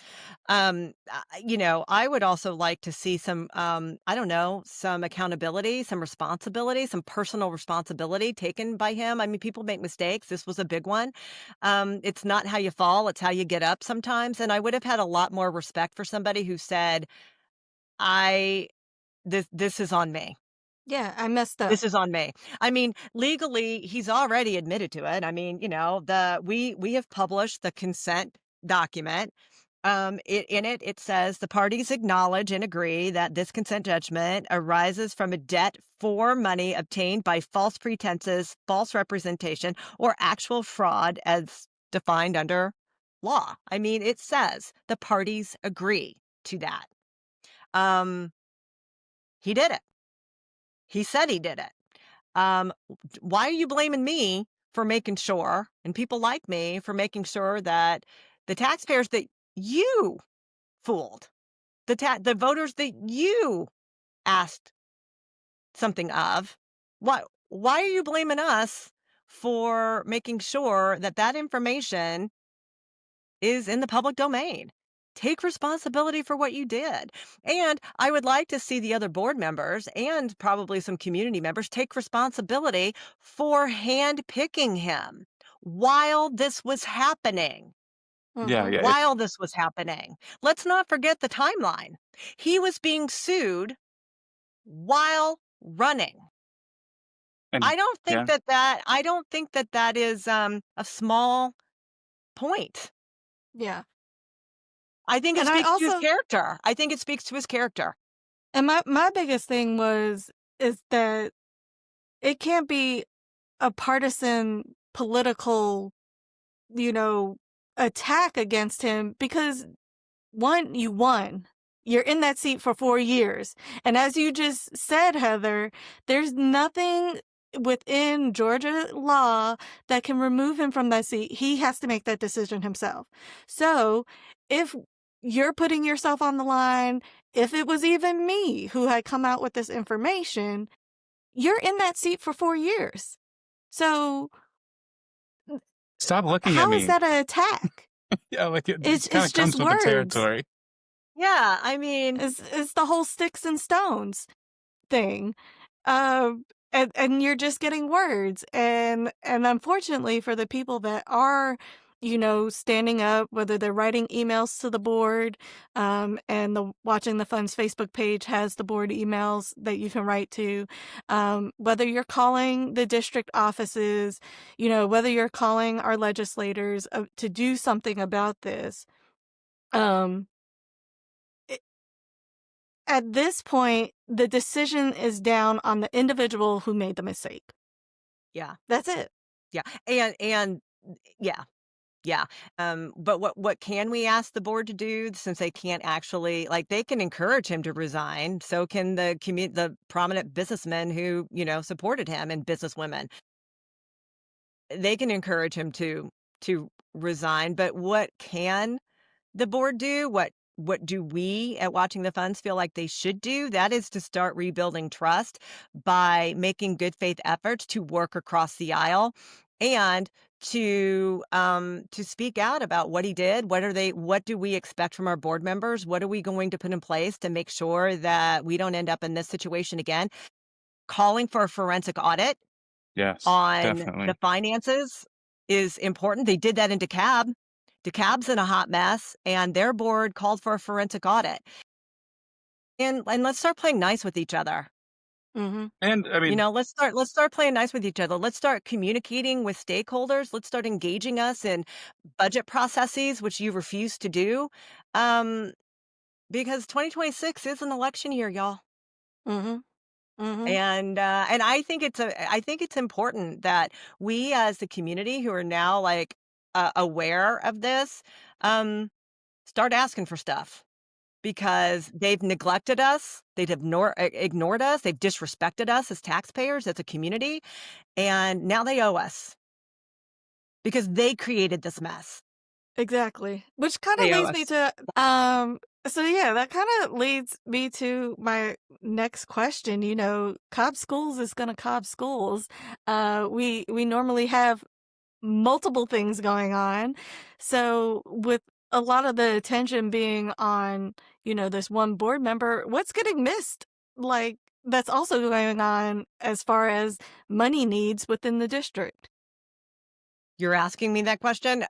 A: I would also like to see some, I don't know, some accountability, some responsibility, some personal responsibility taken by him. I mean, people make mistakes. This was a big one. It's not how you fall, it's how you get up sometimes. And I would have had a lot more respect for somebody who said, I, this is on me.
C: Yeah, I messed up.
A: This is on me. I mean, legally, he's already admitted to it. I mean, we have published the consent document. In it says the parties acknowledge and agree that this consent judgment arises from a debt for money obtained by false pretenses, false representation, or actual fraud as defined under law. I mean, it says the parties agree to that. Um, he did it. He said he did it. Why are you blaming me for making sure, and people like me for making sure that the taxpayers that you fooled, the voters that you asked something of, why are you blaming us for making sure that that information is in the public domain? Take responsibility for what you did. And I would like to see the other board members and probably some community members take responsibility for handpicking him while this was happening.
D: Yeah,
C: Mhm.
D: yeah.
A: While this was happening. Let's not forget the timeline. He was being sued while running.
D: And
A: I don't think
D: yeah,
A: that is a small point.
C: Yeah.
A: I think it
C: And I
A: speaks to his
C: also
A: character. I think it speaks to his character.
C: and my biggest thing is that it can't be a partisan political, you know, attack against him because one, you won. You're in that seat for 4 years. And as you just said, Heather, there's nothing within Georgia law that can remove him from that seat. He has to make that decision himself. So if you're putting yourself on the line, if it was even me who had come out with this information, you're in that seat for 4 years. So
D: stop looking at
C: how is
D: me.
C: that an attack?
D: Yeah, like it kind
C: It's
D: of comes
C: just
D: with the
C: words.
D: territory.
A: Yeah, I mean,
C: It's the whole sticks and stones thing. And you're just getting words. And unfortunately for the people that are, standing up, whether they're writing emails to the board, and the Watching the Funds Facebook page has the board emails that you can write to, whether you're calling the district offices, whether you're calling our legislators to do something about this. Um, At this point, the decision is down on the individual who made the mistake.
A: yeah,
C: That's it.
A: yeah, and yeah, yeah. But what can we ask the board to do since they can't actually like they can encourage him to resign? So can the prominent businessmen who supported him and businesswomen. They can encourage him to resign. But what can the board do? What do we at Watching the Funds feel like they should do? That is to start rebuilding trust by making good faith efforts to work across the aisle and to speak out about what he did. What do we expect from our board members? What are we going to put in place to make sure that we don't end up in this situation again? Calling for a forensic audit
D: Yes,
A: on the
D: definitely.
A: finances is important. They did that in DeKalb. DeKalb's in a hot mess, and their board called for a forensic audit. And let's start playing nice with each other.
C: Mhm.
D: And I mean,
A: Let's start playing nice with each other. Let's start communicating with stakeholders. Let's start engaging us in budget processes, which you refuse to do. Um, because 2026 is an election year, y'all.
C: Mhm. Mhm.
A: And I think it's important that we as the community who are now like aware of this um start asking for stuff because they've neglected us, ignored us, they've disrespected us as taxpayers, as a community, and now they owe us because they created this mess.
C: Exactly. Which kind of
A: They owe
C: leads me
A: us.
C: to So yeah, that kind of leads me to my next question. Cobb Schools is going to Cobb Schools. We normally have multiple things going on. So with a lot of the attention being on, this one board member, what's getting missed? Like that's also going on as far as money needs within the district.
A: You're asking me that question?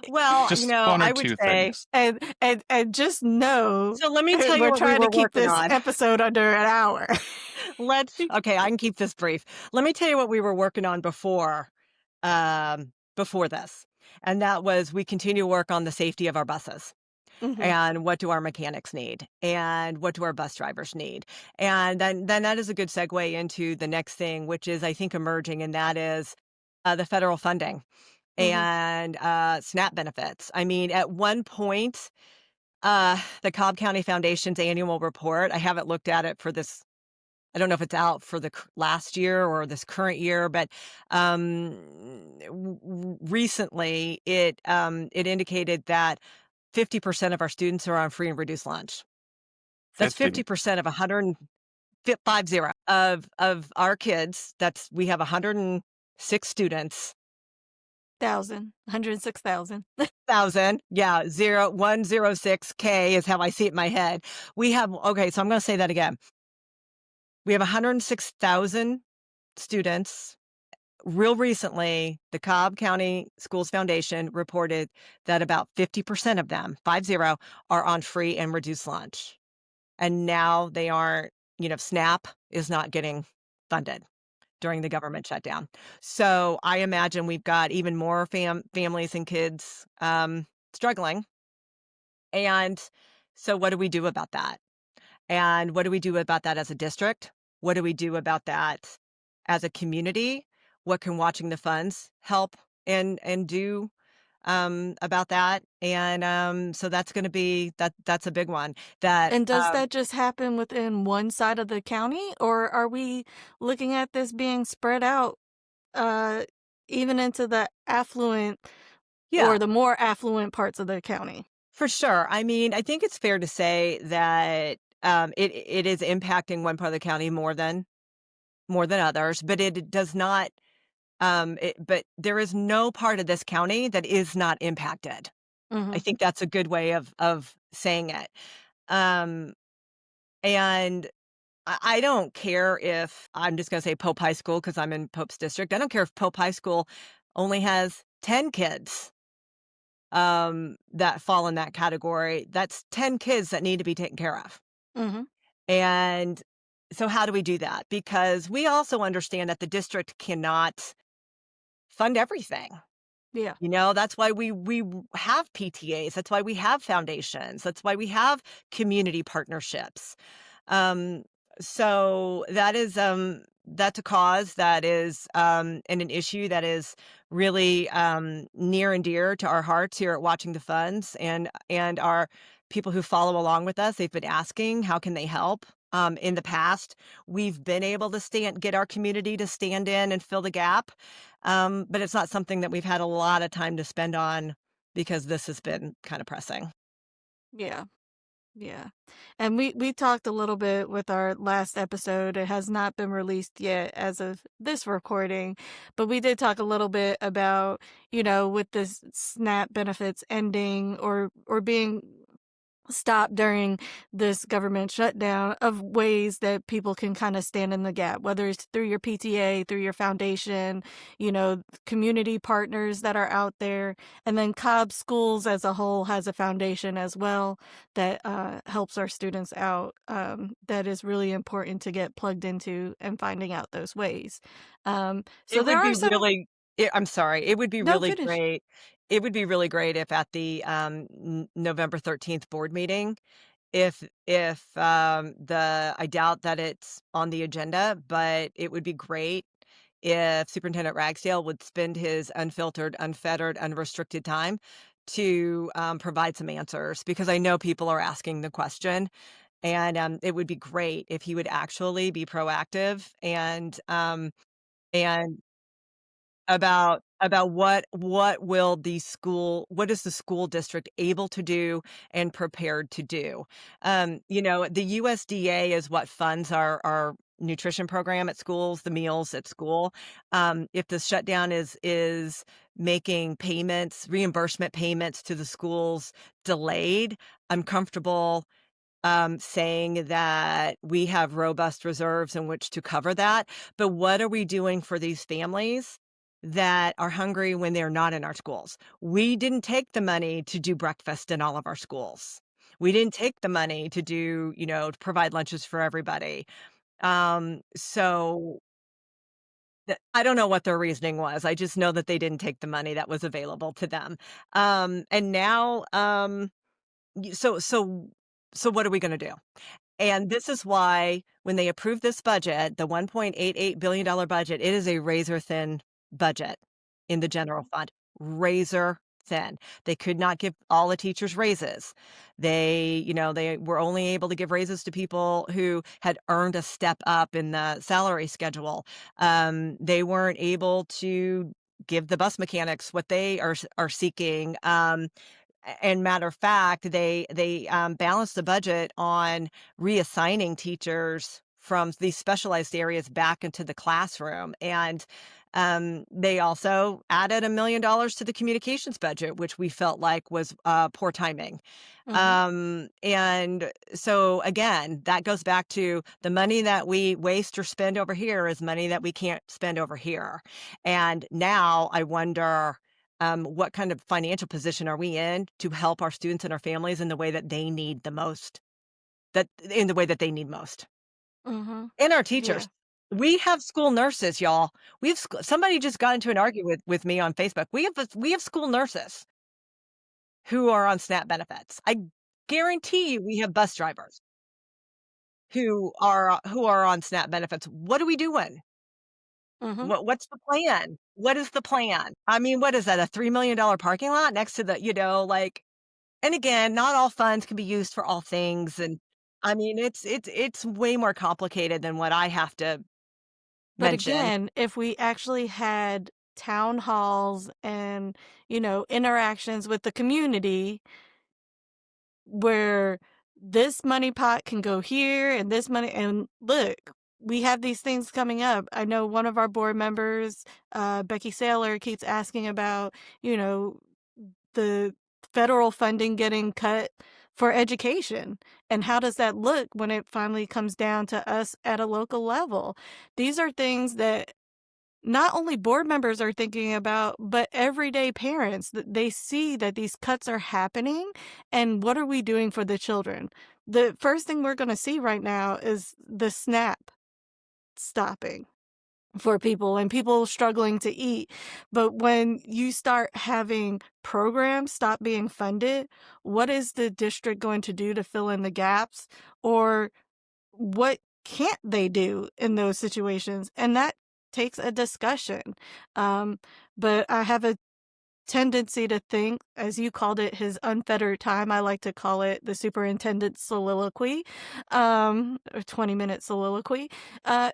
A: Well,
D: Just one or
A: I would
D: two
A: say,
D: things.
C: And just know
A: so let me tell you
C: we're
A: what we
C: trying to
A: were
C: keep
A: working
C: this
A: on.
C: episode under an hour.
A: Okay, I can keep this brief. Let me tell you what we were working on before this. And that was we continue to work on the safety of our buses.
C: Mhm,
A: And what do our mechanics need? And what do our bus drivers need? And then that is a good segue into the next thing, which is I think emerging, and that is the federal funding
C: mhm.
A: and SNAP benefits. I mean, at one point, the Cobb County Foundation's annual report, I haven't looked at it for this. I don't know if it's out for the last year or this current year, but recently it indicated that 50% of our students are on free and reduced lunch. That's
D: 50.
A: 50% of 150 of our kids. We have 106 students.
C: 106,000.
A: 1,000, yeah, 106K is how I see it in my head. Okay, so I'm gonna say that again. We have 106,000 students. Real recently, the Cobb County Schools Foundation reported that about 50% of them, 50, are on free and reduced lunch. And now they aren't, SNAP is not getting funded during the government shutdown. So I imagine we've got even more families and kids struggling. And so what do we do about that? And what do we do about that as a district? What do we do about that as a community? What can Watching the Funds help and do about that? And so that's going to be that's a big one. That
C: And does that just happen within one side of the county, or are we looking at this being spread out, uh, even into the affluent
A: Yeah,
C: or the more affluent parts of the county?
A: for sure. I mean, I think it's fair to say that it is impacting one part of the county more than others, but it does not. But there is no part of this county that is not impacted. I
C: Mhm.
A: think that's a good way of saying it. Um, and I don't care if I'm just going to say Pope High School because I'm in Pope's district. I don't care if Pope High School only has 10 kids that fall in that category. That's 10 kids that need to be taken care of.
C: Mhm.
A: And so how do we do that? Because we also understand that the district cannot fund everything.
C: Yeah.
A: That's why we have PTAs. That's why we have foundations. That's why we have community partnerships. Um, so that's a cause that is and an issue that is really near and dear to our hearts here at Watching the Funds and our people who follow along with us. They've been asking how can they help. In the past, we've been able to get our community to stand in and fill the gap, but it's not something that we've had a lot of time to spend on because this has been kind of pressing.
C: Yeah. Yeah. And we talked a little bit with our last episode. It has not been released yet as of this recording, but we did talk a little bit about, with this SNAP benefits ending or being stop during this government shutdown of ways that people can kind of stand in the gap, whether it's through your PTA, through your foundation, community partners that are out there. And then Cobb Schools as a whole has a foundation as well that helps our students out. That is really important to get plugged into and finding out those ways. So
A: It
C: there
A: would
C: are
A: be
C: some,
A: really I'm sorry, it would be
C: no,
A: really
C: finish.
A: great it would be really great if at the, November 13th board meeting, if I doubt that it's on the agenda, but it would be great if Superintendent Ragsdale would spend his unfiltered, unfettered, unrestricted time to, provide some answers because I know people are asking the question, and, it would be great if he would actually be proactive and about what is the school district able to do and prepared to do. The USDA is what funds our nutrition program at schools, the meals at school. If the shutdown is making reimbursement payments to the schools delayed, I'm comfortable saying that we have robust reserves in which to cover that. But what are we doing for these families that are hungry when they're not in our schools? We didn't take the money to do breakfast in all of our schools. We didn't take the money to to provide lunches for everybody. So I don't know what their reasoning was. I just know that they didn't take the money that was available to them. And now, y- so so so what are we going to do? And this is why when they approved this budget, the $1.88 billion budget, it is a razor thin budget in the general fund. Razor thin. They could not give all the teachers raises. They were only able to give raises to people who had earned a step up in the salary schedule. They weren't able to give the bus mechanics what they are seeking. And matter of fact, they balanced the budget on reassigning teachers from these specialized areas back into the classroom, and they also added $1 million to the communications budget, which we felt like was poor timing.
C: Mhm.
A: And so again, that goes back to the money that we waste or spend over here is money that we can't spend over here. And now I wonder, what kind of financial position are we in to help our students and our families in the way that they need the most? In the way that they need most.
C: Mhm.
A: And our
C: Yeah.
A: teachers. We have school nurses, y'all. Somebody just got into an argument with me on Facebook. We have school nurses who are on SNAP benefits. I guarantee you we have bus drivers who are on SNAP benefits. What are we doing?
C: Mhm.
A: What's the plan? What is the plan? I mean, what is that, a $3 million parking lot next to and again, not all funds can be used for all things, and I mean, it's way more complicated than what I have to
C: But
A: mention.
C: again, if we actually had town halls and, interactions with the community where this money pot can go here and this money and look, we have these things coming up. I know one of our board members, Becky Saylor, keeps asking about, you know, the federal funding getting cut for education. And how does that look when it finally comes down to us at a local level? These are things that not only board members are thinking about, but everyday parents. They see that these cuts are happening, and what are we doing for the children? The first thing we're going to see right now is the SNAP stopping for people and people struggling to eat. But when you start having programs stop being funded, what is the district going to do to fill in the gaps? Or what can't they do in those situations? And that takes a discussion. Um, but I have a tendency to think, as you called it, his unfettered time. I like to call it the superintendent's soliloquy, or 20-minute soliloquy,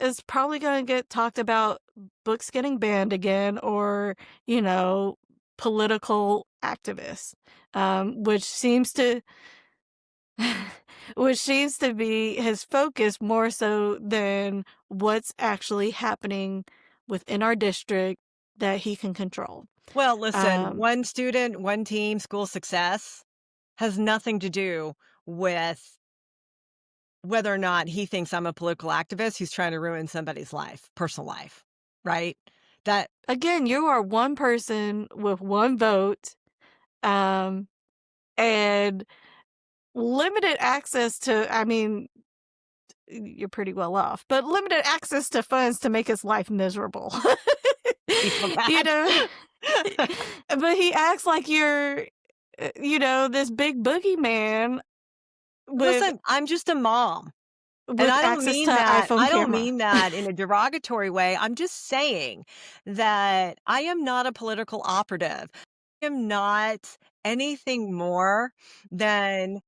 C: is probably going to get talked about books getting banned again or, you know, political activists, which seems to which seems to be his focus more so than what's actually happening within our district that he can control.
A: Well, listen,
C: Um,
A: one student, one team, school success has nothing to do with whether or not he thinks I'm a political activist who's trying to ruin somebody's life, personal life, right? That
C: Again, you are one person with one vote, um, and limited access to, I mean, you're pretty well off, but limited access to funds to make his life miserable.
A: people
C: You
A: that
C: know? But he acts like you're, this big boogeyman with
A: Listen, I'm just a mom. And I don't
C: access to
A: mean that
C: iPhone
A: I don't
C: camera.
A: mean that in a derogatory way. I'm just saying that I am not a political operative. I am not anything more than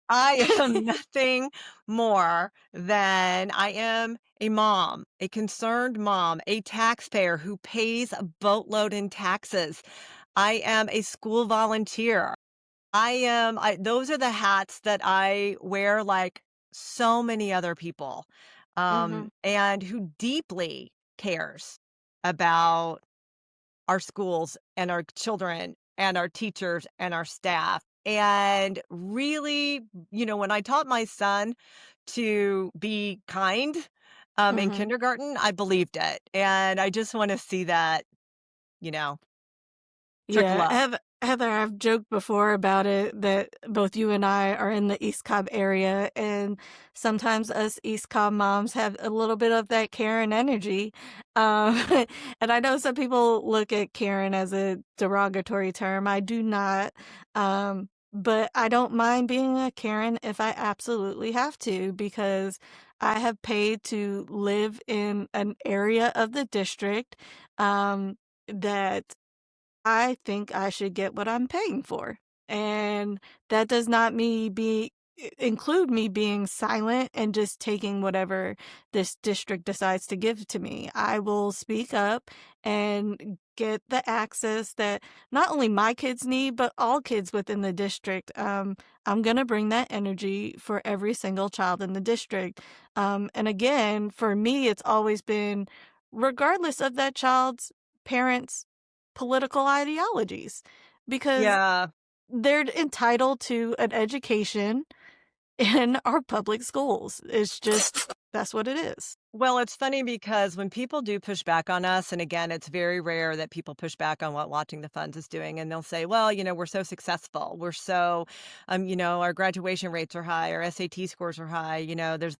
A: I am nothing more than I am a mom, a concerned mom, a taxpayer who pays a boatload in taxes. I am a school volunteer. Those are the hats that I wear like so many other people,
C: Mhm.
A: and who deeply cares about our schools and our children and our teachers and our staff. And really, when I taught my son to be kind in
C: Mhm.
A: kindergarten, I believed it. And I just want to see that, you know, trickle
C: Yeah,
A: up.
C: Heather, I've joked before about it that both you and I are in the East Cobb area, and sometimes us East Cobb moms have a little bit of that Karen energy. Um, and I know some people look at Karen as a derogatory term. I do not. But I don't mind being a Karen if I absolutely have to, because I have paid to live in an area of the district that I think I should get what I'm paying for. And that does not include me being silent and just taking whatever this district decides to give to me. I will speak up and get the access that not only my kids need, but all kids within the district. I'm going to bring that energy for every single child in the district. And again, for me, it's always been regardless of that child's parents' political ideologies, because
A: Yeah.
C: they're entitled to an education in our public schools. It's just that's what it is.
A: Well, it's funny because when people do push back on us, and again, it's very rare that people push back on what Watching the Funds is doing, and they'll say, well, we're so successful. We're so, our graduation rates are high, our SAT scores are high,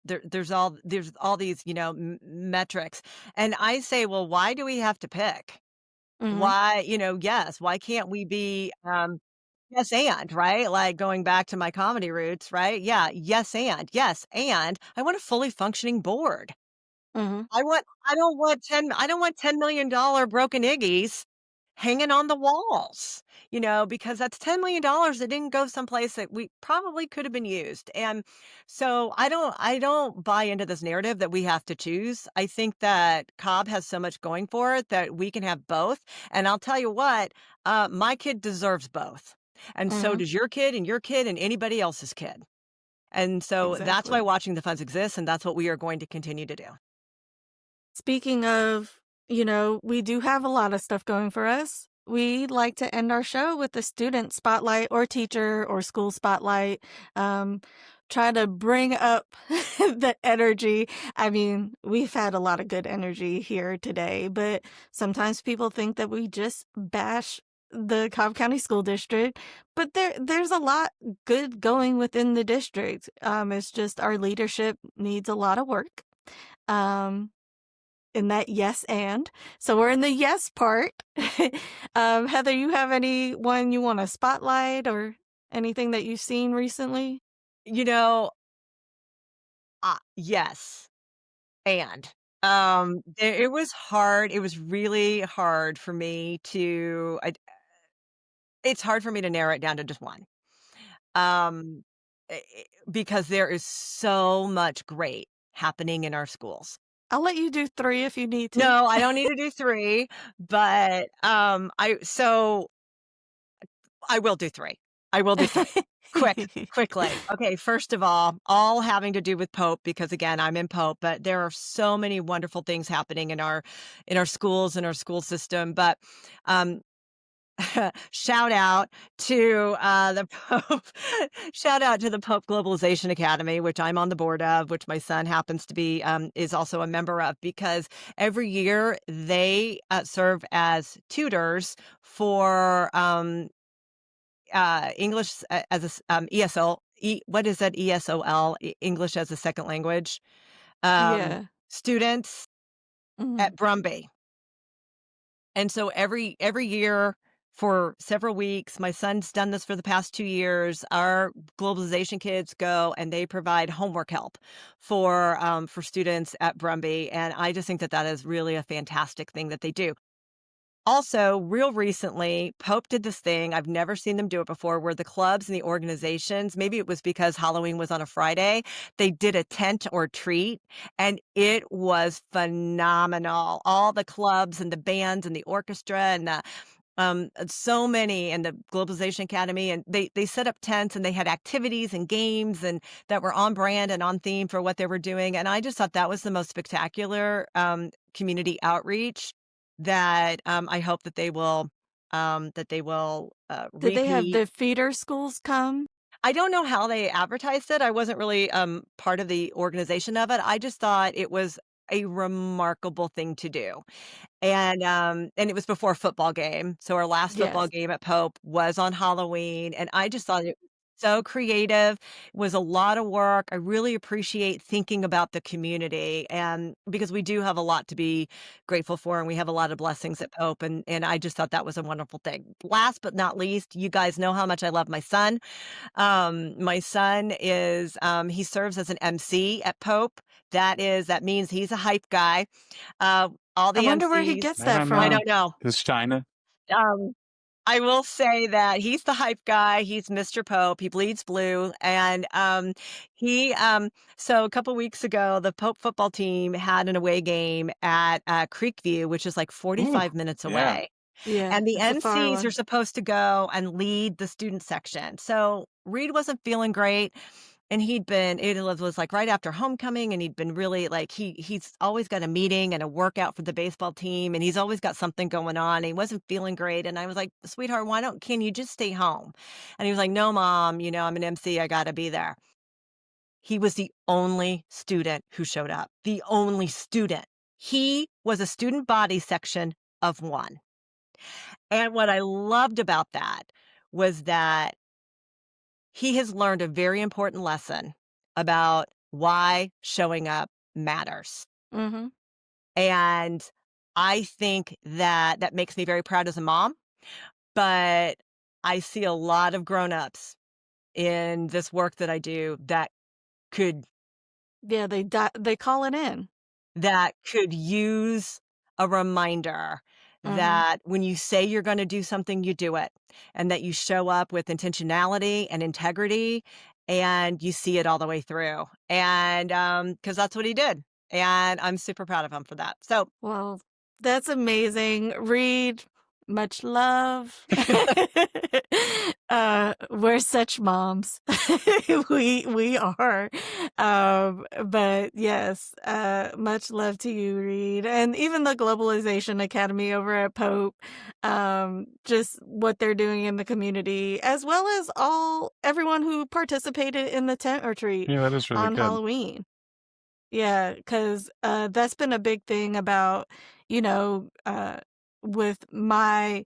A: there's all these, metrics. And I say, well, why do we have to pick?
C: Mhm,
A: Why, yes, why can't we be, yes, and, right? Like going back to my comedy roots, right? Yeah, yes, and I want a fully functioning board.
C: mhm,
A: I don't want $10 million broken iggies hanging on the walls, because that's $10 million that didn't go someplace that we probably could have been used. And so I don't buy into this narrative that we have to choose. I think that Cobb has so much going for it that we can have both. And I'll tell you what, my kid deserves both. And so
C: mhm,
A: does your kid and anybody else's kid. And so that's why
C: exactly.
A: Watching the Funds exists, and that's what we are going to continue to do.
C: Speaking of, we do have a lot of stuff going for us. We like to end our show with a student spotlight or teacher or school spotlight. Um, Try to bring up the energy. I mean, we've had a lot of good energy here today, but sometimes people think that we just bash the Cobb County School District, but there's a lot good going within the district. It's just our leadership needs a lot of work. Um, in that yes and. So we're in the yes part. Heather, you have anyone you want to spotlight or anything that you've seen recently?
A: You know, yes, and, it was hard, it was really hard for me to it's hard for me to narrow it down to just one, um, because there is so much great happening in our schools.
C: I'll let you do 3 if you need to.
A: No, I don't need to do 3, but, I will do 3. I will do 3. Quickly. Okay, first of all having to do with Pope because again, I'm in Pope, but there are so many wonderful things happening in our schools and our school system. But um shout out to the Pope shout out to the Pope Globalization Academy, which I'm on the board of, which my son happens to be is also a member of, because every year they serve as tutors for English as a ESL. What is that? ESOL, English as a second language,
C: Yeah.
A: students
C: Mhm.
A: at Brumby. And so every year for several weeks, my son's done this for the past 2 years. Our globalization kids go and they provide homework help for students at Brumby, and I just think that that is really a fantastic thing that they do. Also, real recently, Pope did this thing, I've never seen them do it before, where the clubs and the organizations, maybe it was because Halloween was on a Friday, they did a tent or treat, and it was phenomenal. All the clubs and the bands and the orchestra and the so many and the Globalization Academy, and they set up tents and they had activities and games and that were on brand and on theme for what they were doing. And I just thought that was the most spectacular community outreach that I hope that they will
C: Did they have
A: repeat.
C: the feeder schools come?
A: I don't know how they advertised it. I wasn't really part of the organization of it. I just thought it was a remarkable thing to do. And it was before a football game, so our last football
C: Yes.
A: game at Pope was on Halloween, and I just thought it was so creative, was a lot of work. I really appreciate thinking about the community, and because we do have a lot to be grateful for, and we have a lot of blessings at Pope, and I just thought that was a wonderful thing. Last but not least, you guys know how much I love my son. My son is, he serves as an MC at Pope. That means he's a hype guy. All
C: I
A: the
C: wonder where he
A: MCs.
C: gets
D: I
C: that
D: don't
A: I
D: know.
C: from.
A: don't know.
D: Is China?
A: Um, I will say that he's the hype guy. He's Mr. Pope. He bleeds blue, and he. So a couple weeks ago, the Pope football team had an away game at Creekview, which is like
D: Ooh,
A: 45 minutes
D: yeah.
A: away.
C: Yeah,
A: And the
C: it's a far
A: MCs are
C: one.
A: supposed to go and lead the student section. So Reed wasn't feeling great. And it was like right after homecoming, and he'd been really like he's always got a meeting and a workout for the baseball team, and he's always got something going on. And he wasn't feeling great. And I was like, sweetheart, can you just stay home? And he was like, no, mom, I'm an MC, I gotta be there. He was the only student who showed up. The only student. He was a student body section of one. And what I loved about that was that he has learned a very important lesson about why showing up matters.
C: Mhm.
A: And I think that that makes me very proud as a mom, but I see a lot of grown-ups in this work that I do could
C: Yeah, they call it in.
A: that could use a reminder
C: Mhm.
A: that when you say you're going to do something, you do it, and that you show up with intentionality and integrity, and you see it all the way through. And because that's what he did. And I'm super proud of him for that. So,
C: Well, that's amazing. Reed, much love. We're such moms. We are. But yes, much love to you, Reed. And even the Globalization Academy over at Pope, just what they're doing in the community, as well as everyone who participated in the tent retreat
D: Yeah, that is really
C: on
D: good.
C: Halloween. Yeah, 'cause, that's been a big thing about, you know, with my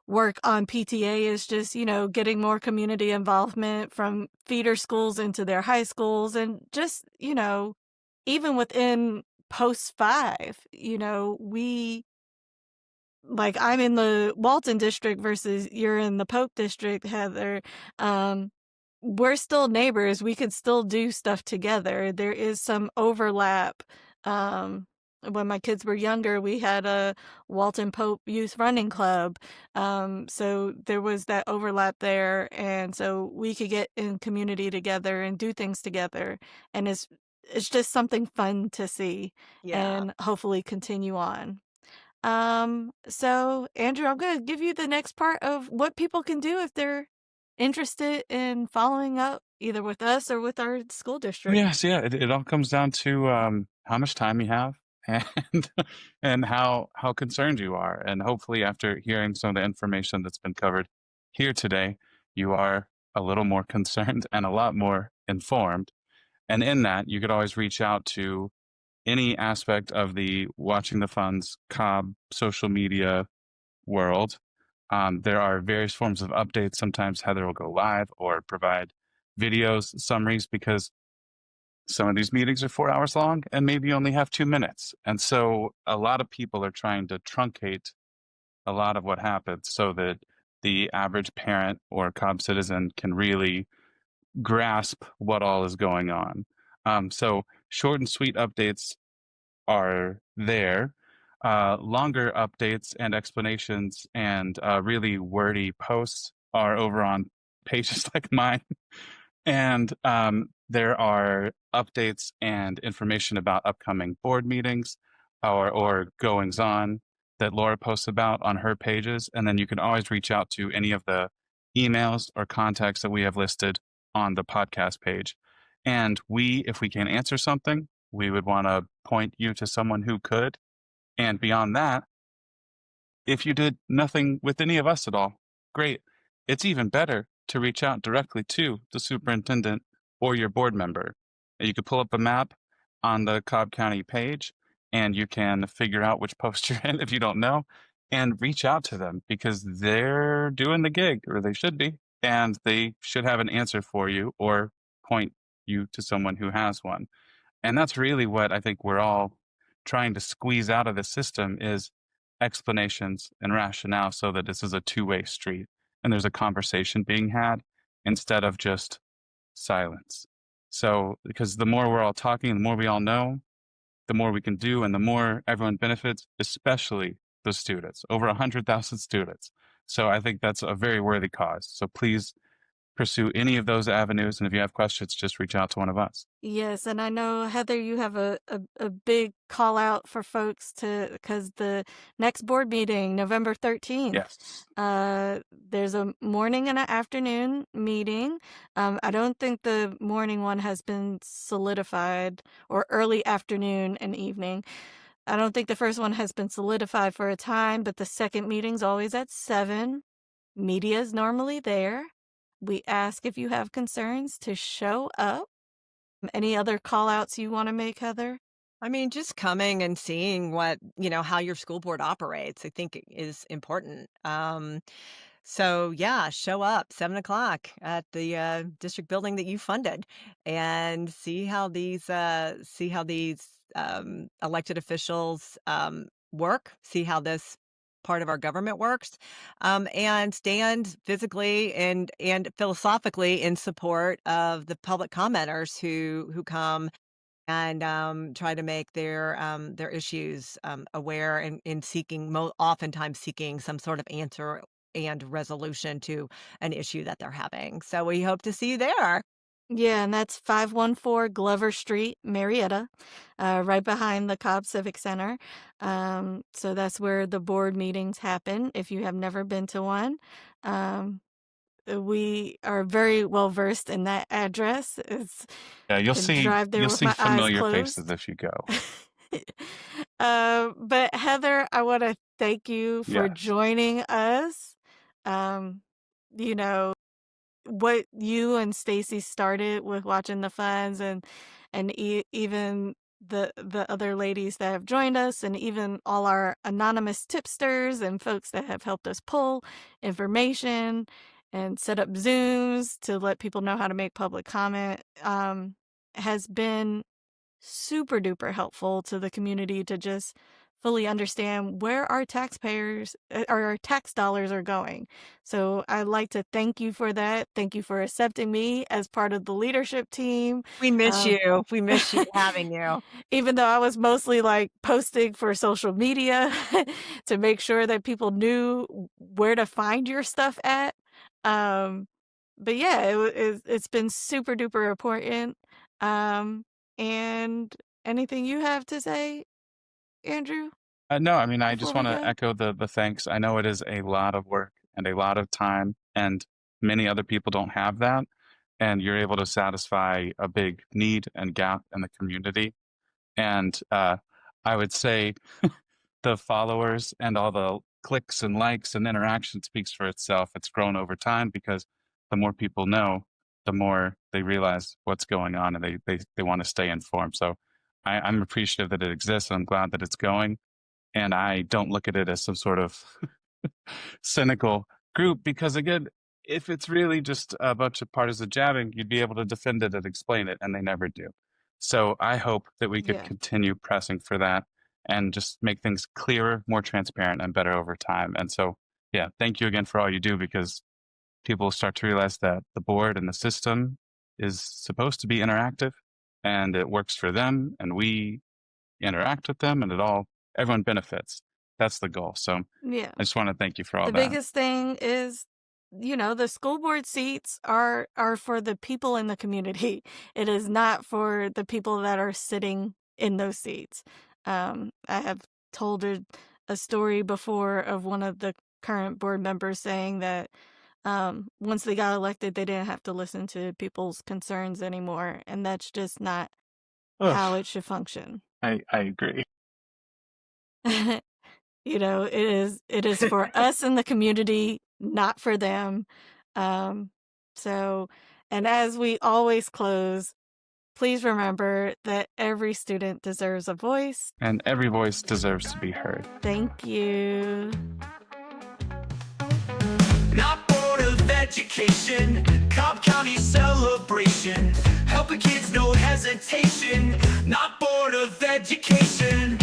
C: work on PTA is just, getting more community involvement from feeder schools into their high schools and just, even within post 5, I'm in the Walton district versus you're in the Pope district, Heather. Um, we're still neighbors. We could still do stuff together. There is some overlap. Um, when my kids were younger, we had a Walton Pope Youth Running Club. So there was that overlap there. And so we could get in community together and do things together. And it's just something fun to see
A: yeah.
C: and hopefully continue on. So Andrew, I'm going to give you the next part of what people can do if they're interested in following up either with us or with our school district.
D: Yes, yeah. It all comes down to how much time you have and and how concerned you are. And hopefully, after hearing some of the information that's been covered here today, you are a little more concerned and a lot more informed. And in that, you could always reach out to any aspect of the Watching the Funds Cobb social media world. There are various forms of updates. Sometimes Heather will go live or provide videos, summaries, because some of these meetings are 4 hours long and maybe you only have 2 minutes. And so a lot of people are trying to truncate a lot of what happens so that the average parent or Cobb citizen can really grasp what all is going on. So short and sweet updates are there. Longer updates and explanations and really wordy posts are over on pages like mine. And there are updates and information about upcoming board meetings or goings on that Laura posts about on her pages. And then you can always reach out to any of the emails or contacts that we have listed on the podcast page. And if we can't answer something, we would want to point you to someone who could. And beyond that, if you did nothing with any of us at all, great. It's even better to reach out directly to the superintendent or your board member. You could pull up a map on the Cobb County page and you can figure out which post you're in if you don't know and reach out to them because they're doing the gig, or they should be, and they should have an answer for you or point you to someone who has one. And that's really what I think we're all trying to squeeze out of the system is explanations and rationale so that this is a two-way street and there's a conversation being had instead of just silence. So, because the more we're all talking, the more we all know, the more we can do, and the more everyone benefits, especially the students, over 100,000 students. So I think that's a very worthy cause. So please pursue any of those avenues. And if you have questions, just reach out to one of us.
C: Yes, and I know, Heather, you have a big call out for folks because the next board meeting, November 13th,
D: Yes.
C: there's a morning and an afternoon meeting. I don't think the morning one has been solidified, or early afternoon and evening. I don't think the first one has been solidified for a time, but the second meeting's always at 7. Media is normally there. We ask if you have concerns to show up. Any other call outs you want to make, Heather?
A: I mean, just coming and seeing how your school board operates, I think is important. So yeah, show up 7 o'clock at the district building that you funded, and see how these elected officials work. See how this part of our government works, and stand physically and philosophically in support of the public commenters who come and try to make their issues aware and in seeking oftentimes seeking some sort of answer and resolution to an issue that they're having. So we hope to see you there.
C: Yeah, and that's 514 Glover Street, Marietta, right behind the Cobb Civic Center. So that's where the board meetings happen if you have never been to one. We are very well versed in that address.
D: Yeah, you'll
C: Can
D: see
C: drive there
D: you'll
C: with
D: see
C: my eyes
D: familiar
C: closed.
D: faces if you go.
C: But Heather, I want to thank you for
D: Yes.
C: joining us. Um, you know, what you and Stacy started with Watching the Funds, and even the other ladies that have joined us, and even all our anonymous tipsters and folks that have helped us pull information and set up Zooms to let people know how to make public comment, has been super duper helpful to the community to just fully understand where our taxpayers or our tax dollars are going. So I'd like to thank you for that. Thank you for accepting me as part of the leadership team.
A: We miss
C: Um,
A: you. We miss you having you.
C: even though I was mostly like posting for social media to make sure that people knew where to find your stuff at. Um, but yeah, it's been super duper important. And anything you have to say, Andrew,
D: No, I mean, I
C: before
D: just
C: we
D: want to
C: go?
D: echo the thanks. I know it is a lot of work and a lot of time, and many other people don't have that. And you're able to satisfy a big need and gap in the community. And I would say the followers and all the clicks and likes and interaction speaks for itself. It's grown over time because the more people know, the more they realize what's going on, and they want to stay informed. So I'm appreciative that it exists. I'm glad that it's going. And I don't look at it as some sort of cynical group because, again, if it's really just a bunch of partisan jabbing, you'd be able to defend it and explain it, and they never do. So I hope that we could
C: Yeah.
D: continue pressing for that and just make things clearer, more transparent, and better over time. And so, yeah, thank you again for all you do, because people start to realize that the board and the system is supposed to be interactive and it works for them, and we interact with them, and everyone benefits. That's the goal. So
C: Yeah.
D: I just want to thank you for all
C: The
D: that.
C: biggest thing is, the school board seats are for the people in the community. It is not for the people that are sitting in those seats. I have told a story before of one of the current board members saying that once they got elected, they didn't have to listen to people's concerns anymore, and that's just not how
D: Ugh,
C: it should function.
D: I agree.
C: It is for us in the community, not for them. Um, so, and as we always close, please remember that every student deserves a voice.
D: And every voice deserves to be heard.
C: Thank you.
B: Not Board of Education, Cobb County celebration. Helping kids, no hesitation. Not Board of Education.